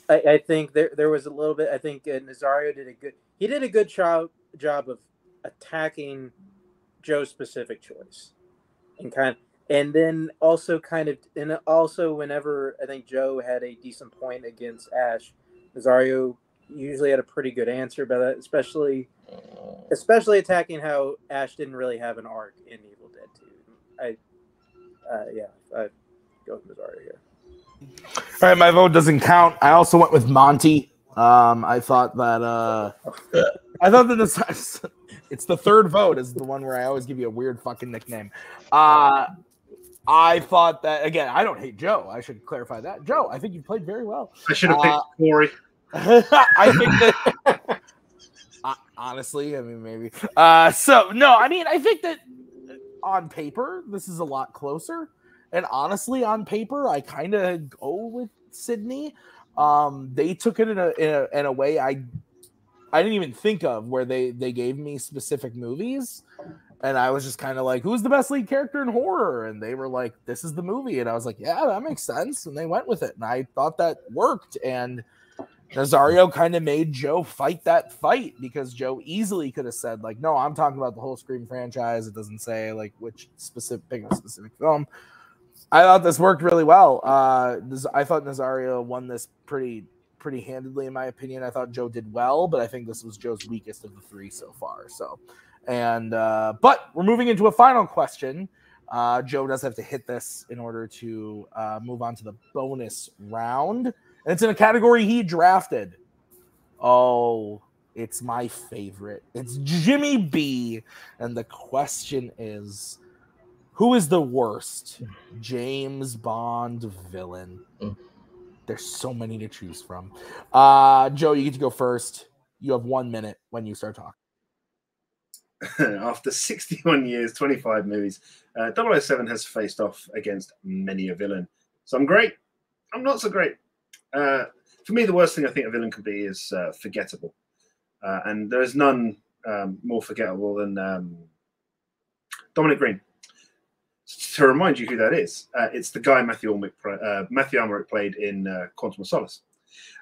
I think there was a little bit. I think Nazario did a good job of attacking Joe's specific choice, and then also whenever I think Joe had a decent point against Ash, Nazario usually had a pretty good answer, but especially attacking how Ash didn't really have an arc in Evil Dead 2. I go with Nazario here. All right, my vote doesn't count. I also went with Monty. I thought that this it's the third vote is the one where I always give you a weird fucking nickname. I thought that, again, I don't hate Joe. I should clarify that. Joe, I think you played very well. I should have picked Corey. I think that honestly, I mean, maybe. I think that on paper, this is a lot closer. And honestly, on paper, I kind of go with Sydney. They took it in a way I didn't even think of, where they gave me specific movies. And I was just kind of like, who's the best lead character in horror? And they were like, this is the movie. And I was like, yeah, that makes sense. And they went with it. And I thought that worked. And Nazario kind of made Joe fight that fight, because Joe easily could have said, like, no, I'm talking about the whole Scream franchise. It doesn't say like which specific film. I thought this worked really well. I thought Nazario won this pretty handedly, in my opinion. I thought Joe did well, but I think this was Joe's weakest of the three so far. So, but we're moving into a final question. Joe does have to hit this in order to move on to the bonus round. And it's in a category he drafted. Oh, it's my favorite. It's Jimmy B. And the question is, who is the worst James Bond villain? There's so many to choose from. Joe, you get to go first. You have 1 minute when you start talking. After 61 years, 25 movies, 007 has faced off against many a villain. Some great, I'm not so great. For me, the worst thing I think a villain could be is forgettable. And there is none more forgettable than Dominic Green. To remind you who that is, it's the guy Matthew Almeric played in Quantum of Solace.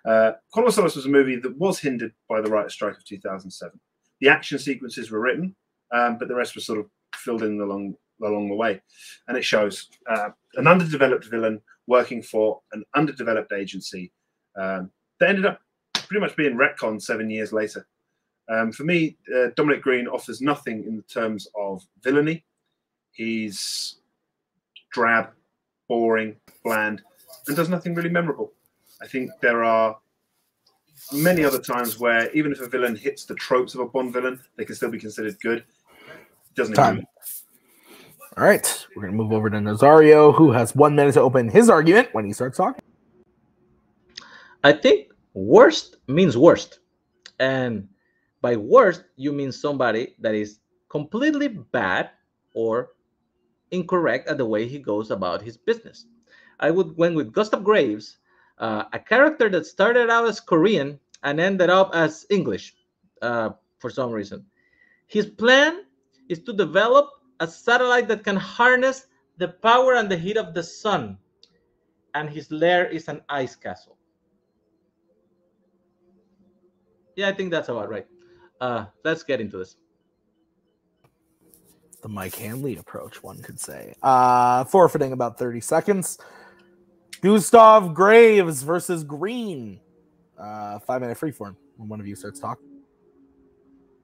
Quantum of Solace was a movie that was hindered by the writer's strike of 2007. The action sequences were written, but the rest was sort of filled in along along the way. And it shows an underdeveloped villain working for an underdeveloped agency that ended up pretty much being retconned 7 years later. For me, Dominic Green offers nothing in terms of villainy. He's drab, boring, bland, and does nothing really memorable. I think there are many other times where even if a villain hits the tropes of a Bond villain, they can still be considered good. It doesn't agree. All right, we're going to move over to Nazario, who has 1 minute to open his argument when he starts talking. I think worst means worst. And by worst, you mean somebody that is completely bad or incorrect at the way he goes about his business. I would went with Gustav Graves, a character that started out as Korean and ended up as English for some reason. His plan is to develop a satellite that can harness the power and the heat of the sun, and his lair is an ice castle. Yeah, I think that's about right. Let's get into this. The Mike Hanley approach, one could say. Forfeiting about 30 seconds. Gustav Graves versus Green. 5-minute freeform when one of you starts talking.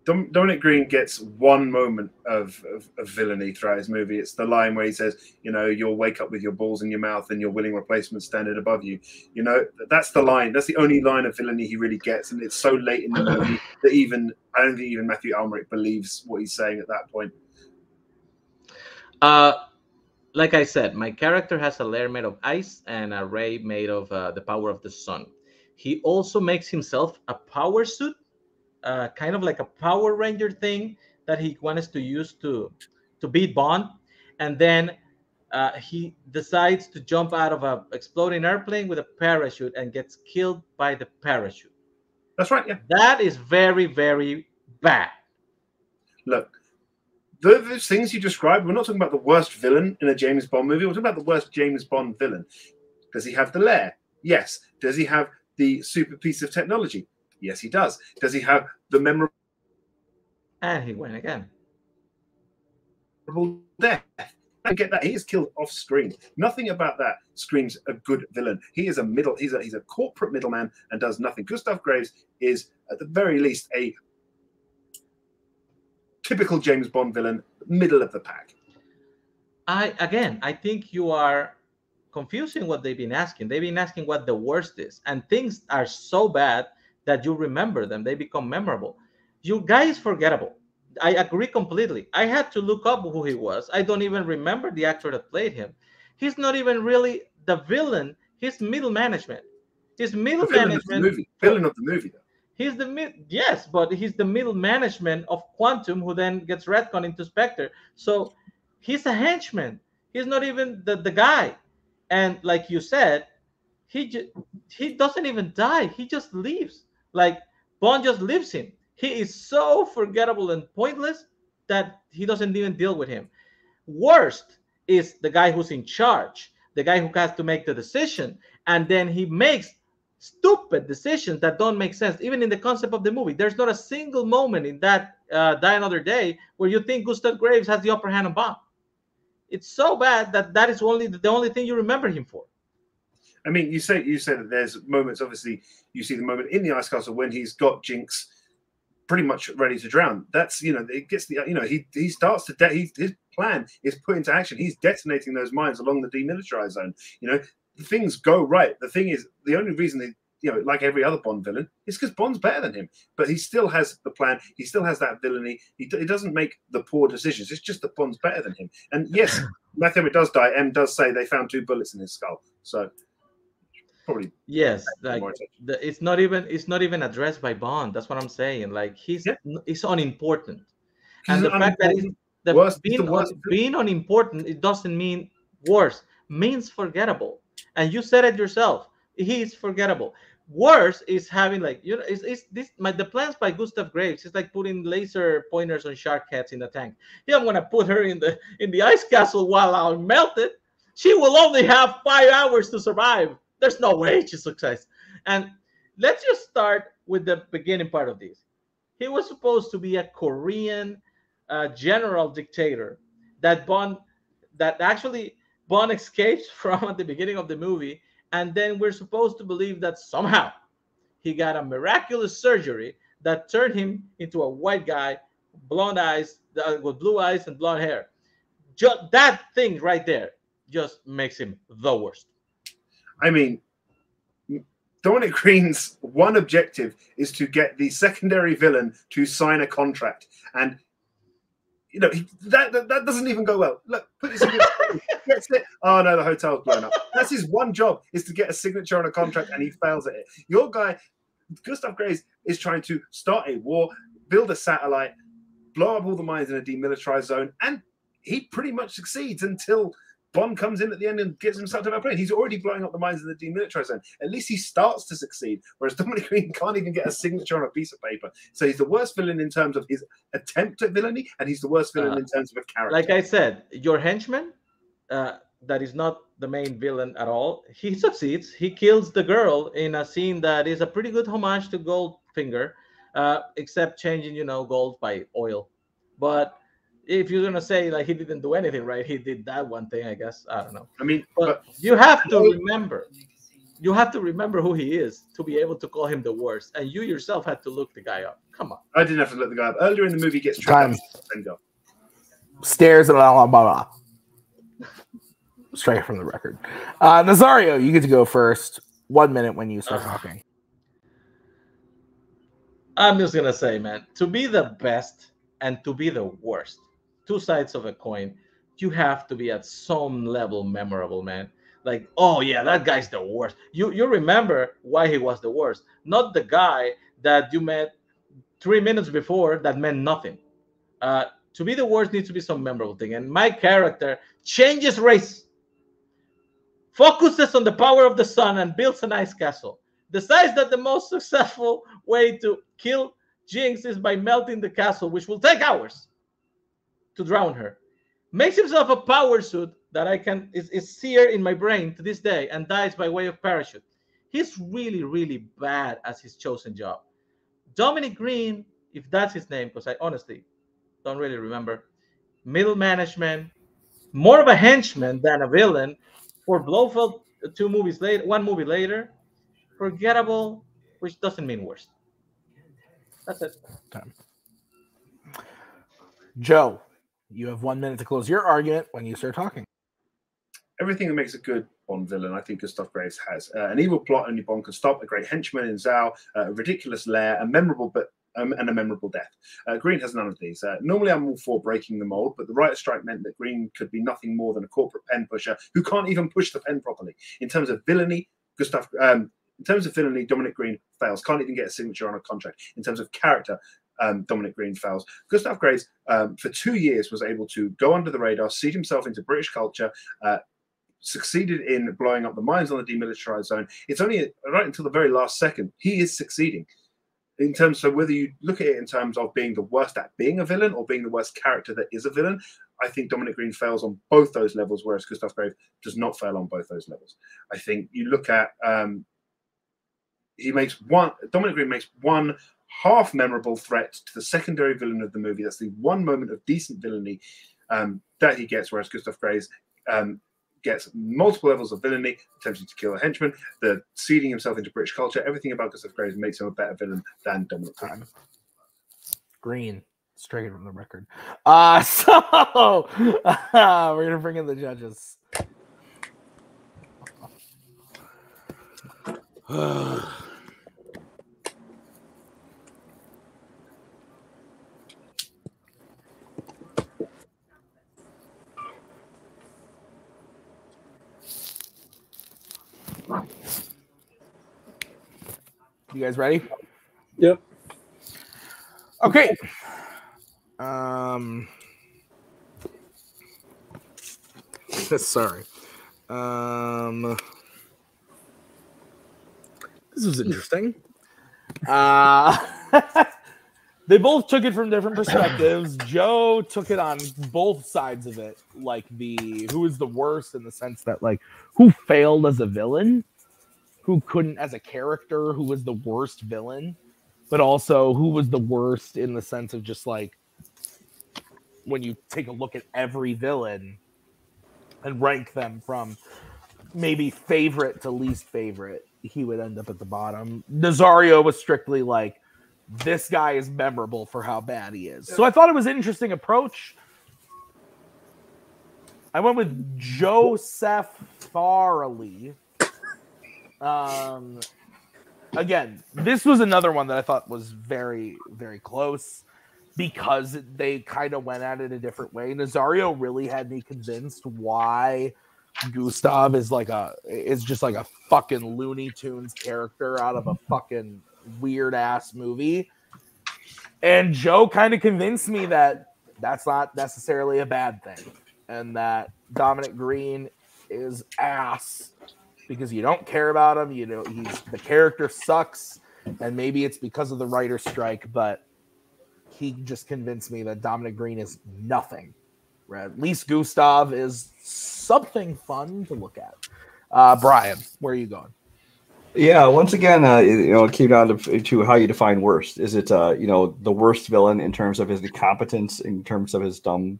Dominic Green gets one moment of villainy throughout his movie. It's the line where he says, you know, you'll wake up with your balls in your mouth and your willing replacement standing above you. You know, that's the line. That's the only line of villainy he really gets. And it's so late in the movie that I don't think even Matthew Almeric believes what he's saying at that point. Like I said, my character has a lair made of ice and a ray made of the power of the sun. He also makes himself a power suit, kind of like a Power Ranger thing that he wants to use to beat Bond. And then he decides to jump out of an exploding airplane with a parachute and gets killed by the parachute. That's right, yeah. That is very, very bad. Look, those things you described, we're not talking about the worst villain in a James Bond movie. We're talking about the worst James Bond villain. Does he have the lair? Yes. Does he have the super piece of technology? Yes, he does. Does he have the memorable... And he went again. Death? I get that. He is killed off screen. Nothing about that screams a good villain. He is he's a corporate middleman and does nothing. Gustav Graves is, at the very least, a typical James Bond villain, middle of the pack. I think you are confusing what they've been asking. They've been asking what the worst is. And things are so bad that you remember them. They become memorable. Your guy is forgettable. I agree completely. I had to look up who he was. I don't even remember the actor that played him. He's not even really the villain. He's middle management. His middle management. Villain of the movie, though. He's but he's the middle management of Quantum, who then gets retconned into Spectre. So he's a henchman. He's not even the guy. And like you said, he doesn't even die. He just leaves. Like Bond just leaves him. He is so forgettable and pointless that he doesn't even deal with him. Worst is the guy who's in charge, the guy who has to make the decision, and then he makes stupid decisions that don't make sense. Even in the concept of the movie, there's not a single moment in that Die Another Day where you think Gustav Graves has the upper hand on Bond. It's so bad that is the only thing you remember him for. I mean, you say that there's moments. Obviously, you see the moment in the ice castle when he's got Jinx pretty much ready to drown. That's, you know, it gets the, you know, he starts to his plan is put into action. He's detonating those mines along the demilitarized zone. You know, things go right. The thing is, the only reason they, you know, like every other Bond villain, is because Bond's better than him. But he still has the plan. He still has that villainy. He doesn't make the poor decisions. It's just that Bond's better than him. And yes, Matthew does die. M does say they found 2 bullets in his skull. So probably yes, like it's not even addressed by Bond. That's what I'm saying. Like he's unimportant. And the fact that being unimportant, it doesn't mean worse. Means forgettable. And you said it yourself. He is forgettable. Worse is having, like, you know, the plans by Gustav Graves is like putting laser pointers on shark heads in the tank. Yeah, I'm gonna put her in the ice castle while I'm melted. She will only have 5 hours to survive. There's no way she's success. And let's just start with the beginning part of this. He was supposed to be a Korean general dictator that Bond that actually Bond escapes from at the beginning of the movie, and then we're supposed to believe that somehow he got a miraculous surgery that turned him into a white guy, blonde eyes, with blue eyes and blonde hair. Just that thing right there just makes him the worst. I mean, Dominic Green's one objective is to get the secondary villain to sign a contract, and you know that doesn't even go well. Look, put his gets it. Oh no, the hotel's blown up. That's his one job, is to get a signature on a contract, and he fails at it. Your guy, Gustav Graves, is trying to start a war, build a satellite, blow up all the mines in a demilitarized zone, and he pretty much succeeds until Bond comes in at the end and gets himself to that plane. He's already blowing up the mines in the demilitarized zone. At least he starts to succeed, whereas Dominic Green can't even get a signature on a piece of paper. So he's the worst villain in terms of his attempt at villainy, and he's the worst villain in terms of a character. Like I said, your henchman, that is not the main villain at all, he succeeds. He kills the girl in a scene that is a pretty good homage to Goldfinger, except changing, gold by oil. But if you're gonna say like he didn't do anything right, he did that one thing, I guess. I don't know. I mean, but you have to remember. You have to remember who he is to be able to call him the worst. And you yourself had to look the guy up. Come on. I didn't have to look the guy up. Earlier in the movie, he gets trapped. Stairs and blah, blah, blah. Straight from the record. Nazario, you get to go first. 1 minute when you start talking. I'm just gonna say, man, to be the best and to be the worst, two sides of a coin. You have to be at some level memorable, man. Like, oh yeah, that guy's the worst. You remember why he was the worst, not the guy that you met 3 minutes before that meant nothing. To be the worst needs to be some memorable thing. And my character changes race, focuses on the power of the sun, and builds an ice castle. Decides that the most successful way to kill Jinx is by melting the castle, which will take hours to drown her. Makes himself a power suit that is seared in my brain to this day, and dies by way of parachute. He's really, really bad at his chosen job. Dominic Green, if that's his name, because I honestly don't really remember, middle management, more of a henchman than a villain. For Blofeld, one movie later, forgettable, which doesn't mean worse. That's it. Okay. Joe, you have 1 minute to close your argument when you start talking. Everything that makes a good Bond villain, I think Gustav Graves has. An evil plot only Bond can stop, a great henchman in Zhao, a ridiculous lair, a memorable and a memorable death. Green has none of these. Normally, I'm all for breaking the mold, but the writer's strike meant that Green could be nothing more than a corporate pen pusher who can't even push the pen properly. In terms of villainy, Dominic Green fails. Can't even get a signature on a contract. In terms of character, Dominic Green fails. Gustav Graves, for 2 years, was able to go under the radar, seed himself into British culture, succeeded in blowing up the mines on the demilitarized zone. It's only right until the very last second he is succeeding. In terms of whether you look at it in terms of being the worst at being a villain or being the worst character that is a villain, I think Dominic Green fails on both those levels, whereas Gustav Graves does not fail on both those levels. I think you look at Dominic Green makes one half memorable threat to the secondary villain of the movie. That's the one moment of decent villainy that he gets, whereas Gustav Graves gets multiple levels of villainy, attempting to kill a henchman, the seeding himself into British culture. Everything about Gustav Graves makes him a better villain than Dominic Green. Green, straight from the record. So we're gonna bring in the judges. You guys ready? Yep. Okay. Sorry. This was interesting. They both took it from different perspectives. Joe took it on both sides of it, like who is the worst in the sense that like who failed as a villain, who couldn't as a character, who was the worst villain, but also who was the worst in the sense of just like when you take a look at every villain, and rank them from maybe favorite to least favorite, he would end up at the bottom. Nazario was strictly like, this guy is memorable for how bad he is. So I thought it was an interesting approach. I went with Joseph Farrelly. Again, this was another one that I thought was very, very close because they kind of went at it a different way. Nazario really had me convinced why Gustav is just like a fucking Looney Tunes character out of a fucking weird ass movie. And Joe kind of convinced me that that's not necessarily a bad thing, and that Dominic Green is ass because you don't care about him. You know, the character sucks, and maybe it's because of the writer's strike, but he just convinced me that Dominic Green is nothing. Right? At least Gustav is something fun to look at. Brian, where are you going? Yeah, once again, it came down to how you define worst. Is it, the worst villain in terms of his incompetence, in terms of his dumb,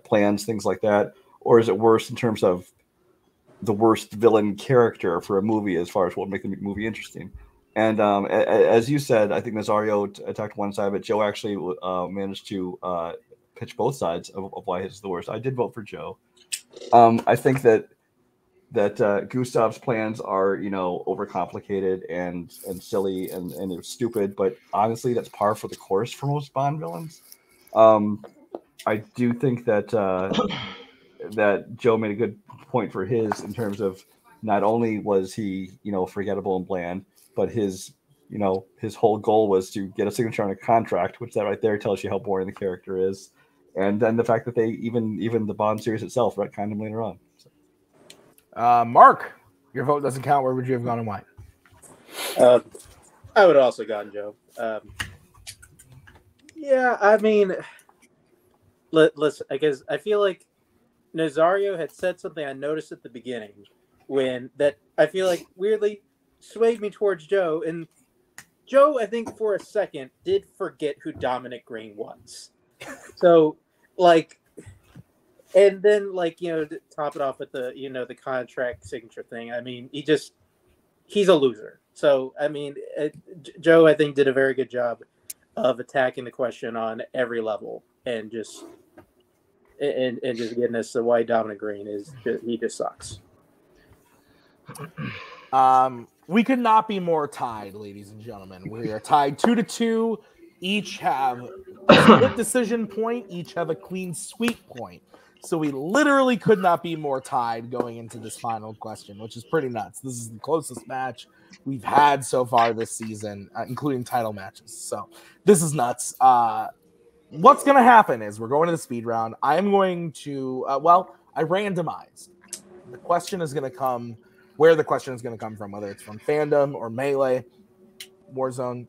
plans, things like that, or is it worse in terms of the worst villain character for a movie as far as what would make the movie interesting? And as you said, I think Nazario attacked one side, but Joe actually managed to pitch both sides of why his is the worst. I did vote for Joe. I think that Gustav's plans are, overcomplicated and silly and they're stupid, but honestly, that's par for the course for most Bond villains. I do think that that Joe made a good point for his in terms of not only was he, forgettable and bland, but his whole goal was to get a signature on a contract, which that right there tells you how boring the character is. And then the fact that they even the Bond series itself retconned him later on. So. Mark, your vote doesn't count. Where would you have gone and why? I would have also gone Joe. Yeah, I mean, listen, I guess I feel like Nazario had said something I noticed at the beginning that I feel like weirdly swayed me towards Joe. And Joe, I think for a second, did forget who Dominic Green was. So, and then, to top it off with the, the contract signature thing, I mean, he's a loser. So, I mean, Joe, I think, did a very good job of attacking the question on every level and just getting us to why Dominic Green he just sucks. We could not be more tied, ladies and gentlemen. We are tied 2-2. Each have a split decision point. Each have a clean sweep point. So we literally could not be more tied going into this final question, which is pretty nuts. This is the closest match we've had so far this season, including title matches. So this is nuts. What's going to happen is we're going to the speed round. I'm going to, I randomized. The question is going to come where the question is going to come from, whether it's from Fandom or Melee, Warzone,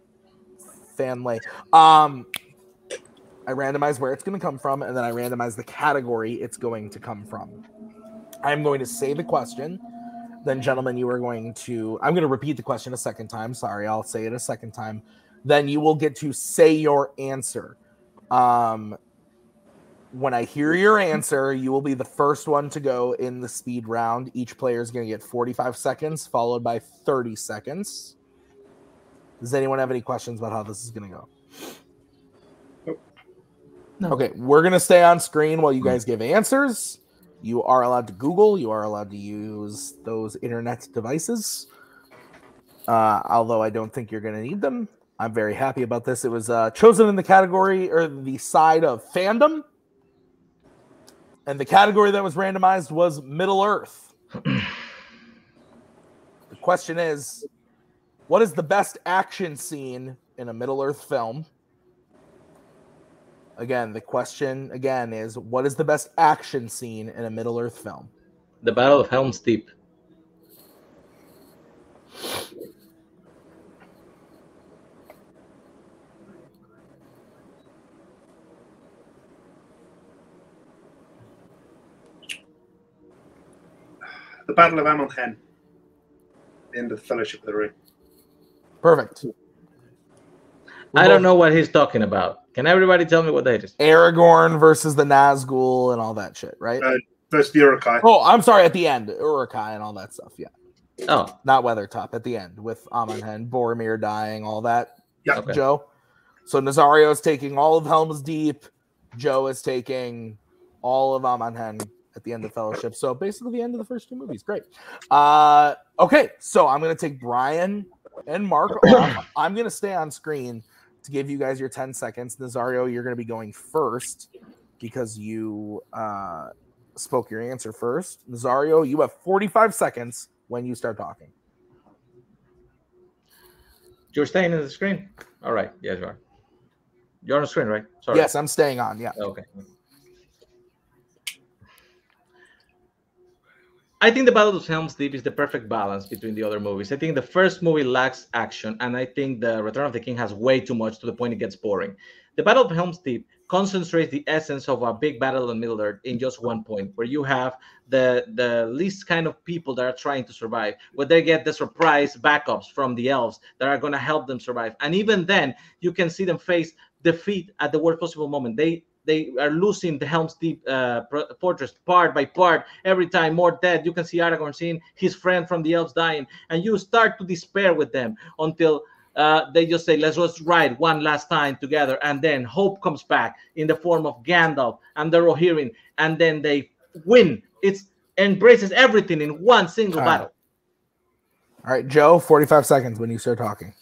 Fanlay. I randomize where it's going to come from, and then I randomize the category it's going to come from. I'm going to say the question. Then, gentlemen, I'm going to repeat the question a second time. Sorry, I'll say it a second time. Then you will get to say your answer. When I hear your answer, you will be the first one to go in the speed round. Each player is going to get 45 seconds, followed by 30 seconds. Does anyone have any questions about how this is going to go? No. Okay, we're going to stay on screen while you guys give answers. You are allowed to Google. You are allowed to use those internet devices. Although I don't think you're going to need them. I'm very happy about this. It was chosen in the category or the side of Fandom. And the category that was randomized was Middle Earth. The question is, what is the best action scene in a Middle Earth film? Again, the question is, what is the best action scene in a Middle Earth film? The Battle of Helm's Deep. The Battle of Amalhen. The end of Fellowship of the Ring. Perfect. I don't know what he's talking about. Can everybody tell me what that is? Aragorn versus the Nazgul and all that shit, right? versus the Urukai. Oh, I'm sorry. At the end, Urukai and all that stuff. Yeah. Oh, Not Weathertop. At the end with Amonhen, Boromir dying, all that. Yeah. Okay. Joe. So Nazario is taking all of Helm's Deep. Joe is taking all of Amonhen at the end of Fellowship. So basically the end of the first 2 movies. Great. Okay, so I'm going to take Brian and Mark off. I'm going to stay on screen to give you guys your 10 seconds. Nazario, you're going to be going first because you spoke your answer first. Nazario, you have 45 seconds when you start talking. You're staying in the screen? All right. Yes, you are. You're on the screen, right? Sorry. Yes, I'm staying on. Yeah. Okay. I think the Battle of Helm's Deep is the perfect balance between the other movies. I think the first movie lacks action, and I think the Return of the King has way too much to the point it gets boring. The Battle of Helm's Deep concentrates the essence of a big battle in Middle Earth in just one point, where you have the least kind of people that are trying to survive, where they get the surprise backups from the elves that are going to help them survive. And even then, you can see them face defeat at the worst possible moment. They are losing the Helm's Deep fortress part by part. Every time more dead. You can see Aragorn seeing his friend from the elves dying, and you start to despair with them until they just say, let's just ride one last time together. And then hope comes back in the form of Gandalf and the Rohirrim, and then they win. It embraces everything in one single battle. All right, Joe, 45 seconds when you start talking.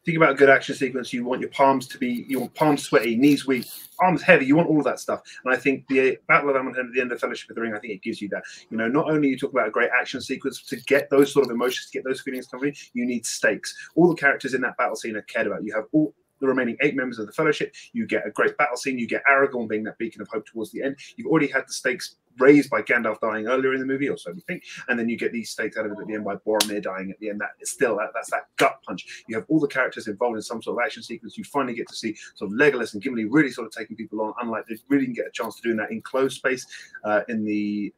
Think about a good action sequence. You want your palms to be, you want palms sweaty, knees weak, arms heavy. You want all of that stuff. And I think the Battle of Amonhen at the end of Fellowship of the Ring, I think it gives you that. You know, not only you talk about a great action sequence, to get those sort of emotions, to get those feelings coming, you need stakes. All the characters in that battle scene are cared about. You have all the remaining 8 members of the Fellowship. You get a great battle scene. You get Aragorn being that beacon of hope towards the end. You've already had the stakes raised by Gandalf dying earlier in the movie, or so we think, and then you get these stakes out of it at the end by Boromir dying at the end. That is still that's that gut punch. You have all the characters involved in some sort of action sequence. You finally get to see sort of Legolas and Gimli really sort of taking people on, unlike they really didn't get a chance to do that in closed space in the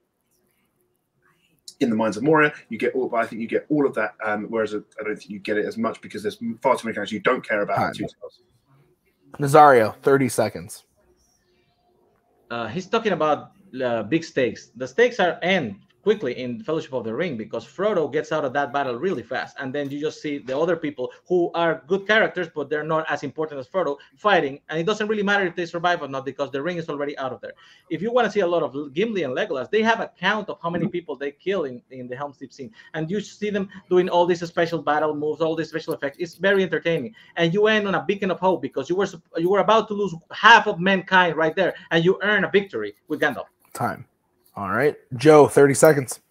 Mines of Moria. You get all, but I think you get all of that. Whereas I don't think you get it as much because there's far too many characters you don't care about. Nazario, 30 seconds. He's talking about big stakes. The stakes are end quickly in Fellowship of the Ring because Frodo gets out of that battle really fast, and then you just see the other people who are good characters, but they're not as important as Frodo fighting, and it doesn't really matter if they survive or not because the ring is already out of there. If you want to see a lot of Gimli and Legolas, they have a count of how many people they kill in the Helm's Deep scene, and you see them doing all these special battle moves, all these special effects. It's very entertaining, and you end on a beacon of hope because you were about to lose half of mankind right there, and you earn a victory with Gandalf. Time. All right, Joe, 30 seconds.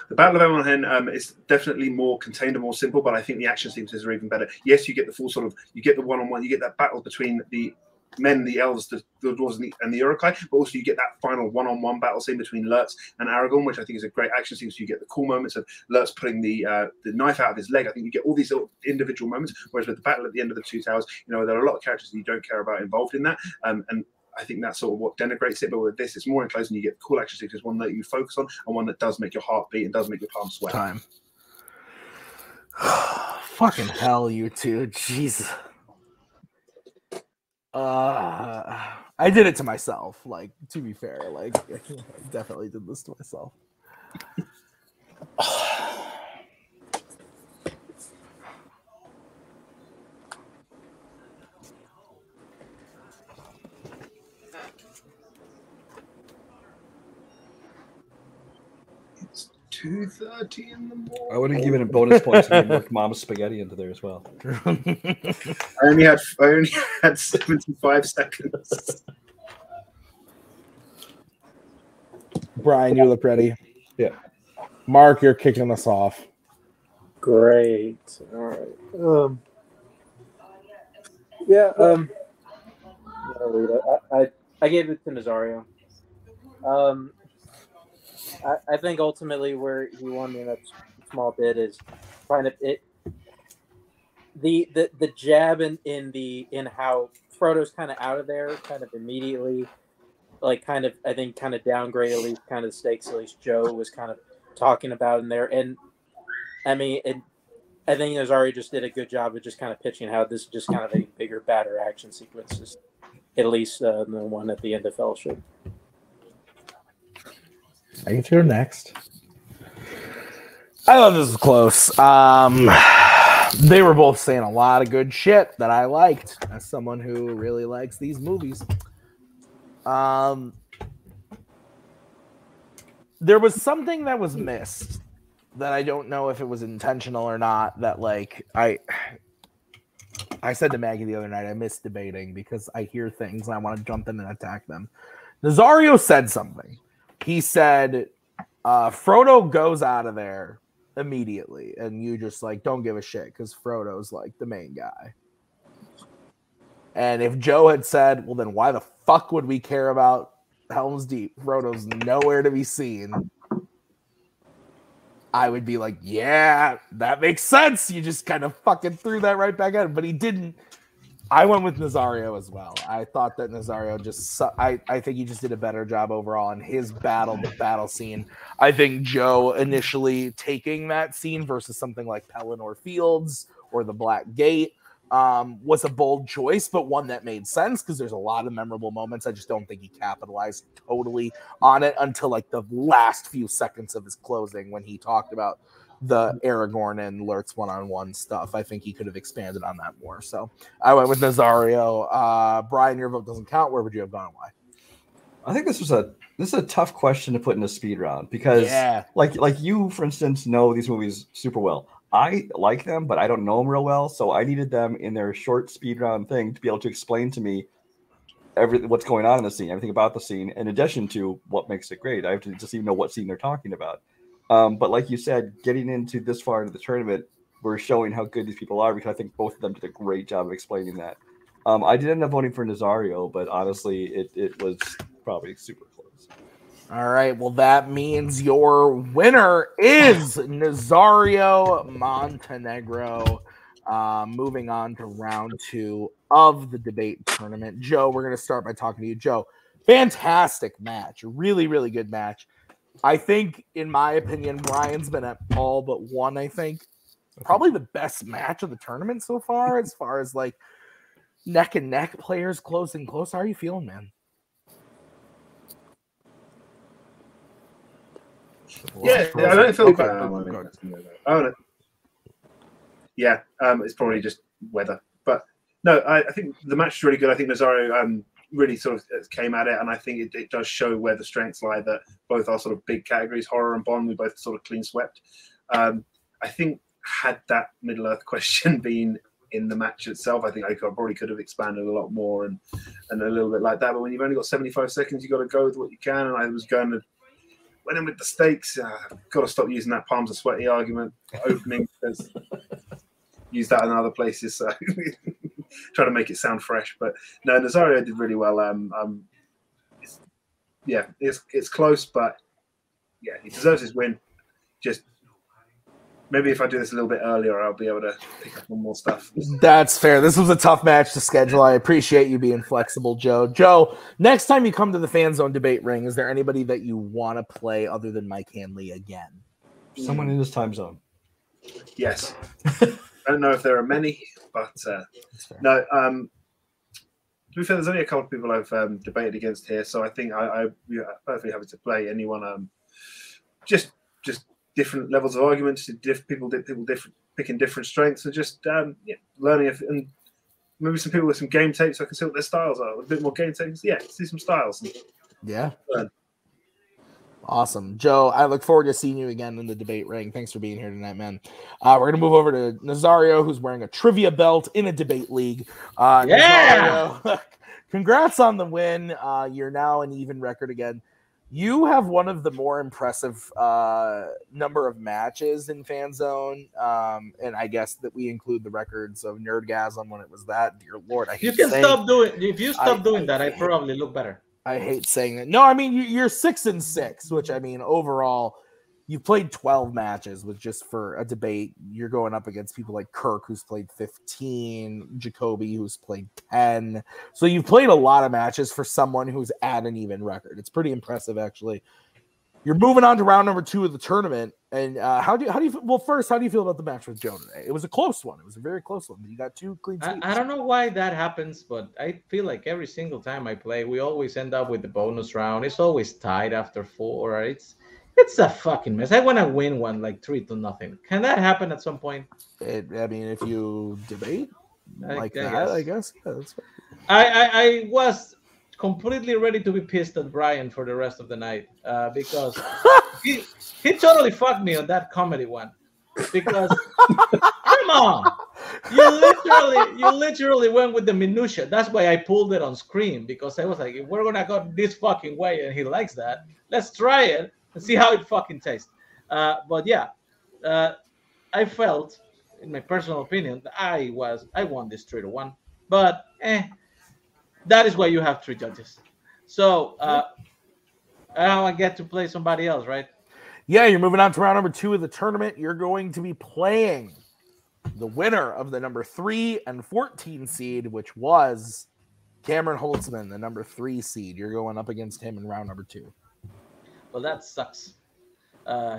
The Battle of Amonhen is definitely more contained and more simple, but I think the action sequences are even better. Yes, you get the full sort of, you get the one-on-one, you get that battle between the men, the elves, the dwarves, and the Urukai, but also you get that final one-on-one battle scene between Lurtz and Aragorn, which I think is a great action sequence. You get the cool moments of Lurtz putting the knife out of his leg. I think you get all these little individual moments, whereas with the battle at the end of the Two Towers, you know, there are a lot of characters that you don't care about involved in that, and I think that's sort of what denigrates it. But with this, it's more enclosed, and you get the cool action sequence, one that you focus on, and one that does make your heart beat and does make your palms sweat. Time. Fucking hell, you two. Jeez. I did it to myself. Like, to be fair, like, I definitely did this to myself. It's 2:30 in the morning. I would have given it bonus points and worked Mom's spaghetti into there as well. I only had 75 seconds. Brian, you look ready. Yeah. Mark, you're kicking us off. Great. All right. I gave it to Nazario. I think ultimately where he won me in that small bit is kind of it. The jab in how Frodo's kind of out of there, kind of immediately, like kind of I think kind of downgrade at least kind of the stakes at least Joe was kind of talking about in there, and I mean I think Nazario just did a good job of just kind of pitching how this is just kind of a bigger, badder action sequences, at least the one at the end of Fellowship. I get to go next. I thought this was close. They were both saying a lot of good shit that I liked as someone who really likes these movies. There was something that was missed that I don't know if it was intentional or not. That like I said to Maggie the other night, I miss debating because I hear things and I want to jump in and attack them. Nazario said something. He said, Frodo goes out of there immediately, and you just like don't give a shit because Frodo's like the main guy. And if Joe had said, well, then why the fuck would we care about Helm's Deep? Frodo's nowhere to be seen. I would be like, yeah, that makes sense. You just kind of fucking threw that right back at him, but he didn't. I went with Nazario as well. I thought that Nazario just, I think he just did a better job overall in his battle, the battle scene. I think Joe initially taking that scene versus something like Pelennor Fields or the Black Gate was a bold choice, but one that made sense because there's a lot of memorable moments. I just don't think he capitalized totally on it until like the last few seconds of his closing when he talked about the Aragorn and Lurtz one-on-one stuff. I think he could have expanded on that more. So I went with Nazario. Brian, your vote doesn't count. Where would you have gone? Why? I think this is a tough question to put in a speed round because like you, for instance, know these movies super well. I like them, but I don't know them real well. So I needed them in their short speed round thing to be able to explain to me everything, what's going on in the scene, everything about the scene, in addition to what makes it great. I have to just even know what scene they're talking about. But like you said, getting into this far into the tournament, we're showing how good these people are because I think both of them did a great job of explaining that. I did end up voting for Nazario, but honestly, it was probably super close. All right. Well, that means your winner is Nazario Montenegro. Moving on to round 2 of the debate tournament. Joe, we're going to start by talking to you. Joe, fantastic match. Really, really good match. I think, in my opinion, Ryan's been at all but one, I think. Probably the best match of the tournament so far as like neck and neck players close and close. How are you feeling, man? Yeah, I don't feel bad. Yeah, it's probably just weather. But no, I think the match is really good. I think Nazario really sort of came at it, and I think it does show where the strengths lie, that both are sort of big categories, horror and Bond, we both sort of clean swept. I think had that Middle-earth question been in the match itself, I think I probably could have expanded a lot more and a little bit like that. But when you've only got 75 seconds, you've got to go with what you can, and I was going to went in with the stakes. Got to stop using that palms are sweaty argument opening. Use that in other places, so try to make it sound fresh. But no, Nazario did really well. It's close, but yeah, he deserves his win. Just maybe if I do this a little bit earlier, I'll be able to pick up on more stuff. That's fair. This was a tough match to schedule. I appreciate you being flexible, Joe. Joe, next time you come to the Fanzone debate ring, is there anybody that you want to play other than Mike Hanley again? Someone in this time zone. Yes. I don't know if there are many, but no. To be fair, there's only a couple of people I've debated against here, so I think I'm perfectly happy to play anyone. Just different levels of arguments, people picking different strengths, and just learning and maybe some people with some game tapes. So I can see what their styles are. A bit more game tapes, see some styles. Yeah. Awesome. Joe, I look forward to seeing you again in the debate ring. Thanks for being here tonight, man. We're going to move over to Nazario, who's wearing a trivia belt in a debate league. Nazario, congrats on the win. You're now an even record again. You have one of the more impressive number of matches in Fanzone, and I guess that we include the records of Nerdgasm when it was that. Dear Lord, If you stop doing that, I probably look better. I hate saying that. No, I mean, you're 6-6, which I mean, overall, you've played 12 matches with just for a debate. You're going up against people like Kirk, who's played 15, Jacoby, who's played 10. So you've played a lot of matches for someone who's at an even record. It's pretty impressive, actually. You're moving on to round number 2 of the tournament. And how do you well, first, how do you feel about the match with Joe today? It was a close one. It was a very close one. You got 2 clean sweeps. I don't know why that happens, but I feel like every single time I play, we always end up with the bonus round. It's always tied after 4. It's a fucking mess. I want to win one like 3-0. Can that happen at some point? I mean, if you debate like that, guess. I guess. Yeah, that's fine. I was completely ready to be pissed at Brian for the rest of the night because he totally fucked me on that comedy one. Because come on, you literally went with the minutia. That's why I pulled it on screen, because I was like, if we're gonna go this fucking way and he likes that, let's try it and see how it fucking tastes. But yeah, I felt, in my personal opinion, that I won this 3-1. But that is why you have 3 judges. So now I get to play somebody else, right? Yeah, you're moving on to round number 2 of the tournament. You're going to be playing the winner of the number 3 and 14 seed, which was Cameron Holtzman, the number 3 seed. You're going up against him in round number 2. Well, that sucks.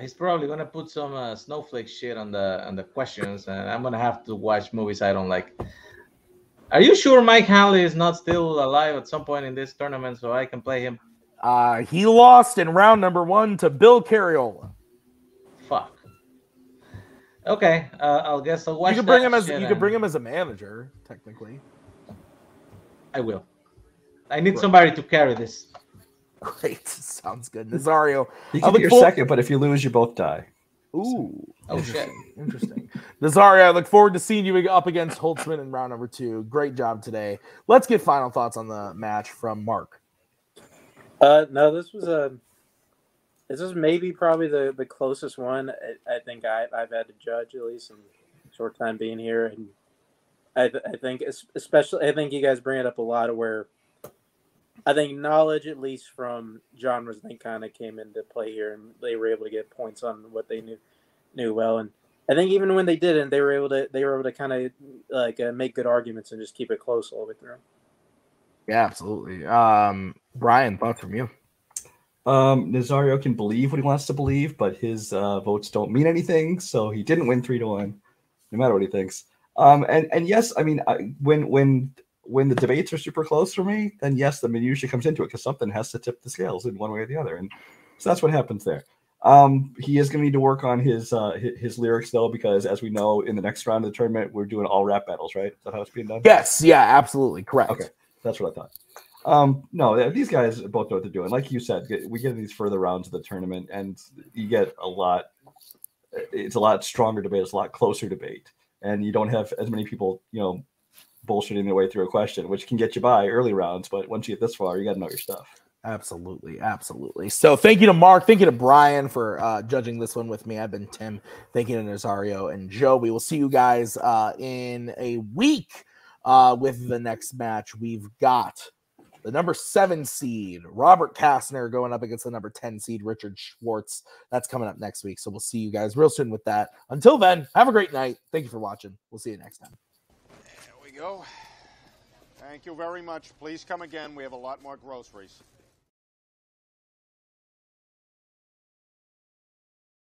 He's probably gonna put some snowflake shit on the questions, and I'm gonna have to watch movies I don't like. Are you sure Mike Hanley is not still alive at some point in this tournament so I can play him? He lost in round number 1 to Bill Carriola. Fuck. Okay, I'll guess I'll watch. You could bring him as a manager, technically. I will. I need somebody to carry this. Great, sounds good. Nazario, you can be your second, but if you lose, you both die. Ooh, oh shit, interesting. Nazario, I look forward to seeing you up against Holtzman in round number 2. Great job today. Let's get final thoughts on the match from Mark. No, this was maybe probably the closest one I think I've had to judge, at least in short time being here, and I think especially I think you guys bring it up a lot, of where I think knowledge, at least from genres, I think kind of came into play here, and they were able to get points on what they knew well, and I think even when they didn't, they were able to kind of like make good arguments and just keep it close all the way through. Yeah, absolutely. Brian, thoughts from you? Nazario can believe what he wants to believe, but his votes don't mean anything, so he didn't win 3-1, no matter what he thinks. And yes, I mean, when the debates are super close for me, then yes, the minutia comes into it, because something has to tip the scales in one way or the other, and so that's what happens there. He is going to need to work on his lyrics, though, because as we know, in the next round of the tournament, we're doing all rap battles, right? Is that how it's being done? Yes, yeah, absolutely, correct. Okay, that's what I thought. No, these guys both know what they're doing. Like you said, we get these further rounds of the tournament, and you get it's a lot stronger debate, it's a lot closer debate, and you don't have as many people, bullshitting their way through a question, which can get you by early rounds, but once you get this far, you got to know your stuff. Absolutely. So thank you to Mark. Thank you to Brian for judging this one with me. I've been Tim. Thank you to Nazario and Joe. We will see you guys in a week with the next match. We've got the number 7 seed, Robert Kastner, going up against the number 10 seed, Richard Schwartz. That's coming up next week. So we'll see you guys real soon with that. Until then, have a great night. Thank you for watching. We'll see you next time. There we go. Thank you very much. Please come again. We have a lot more groceries.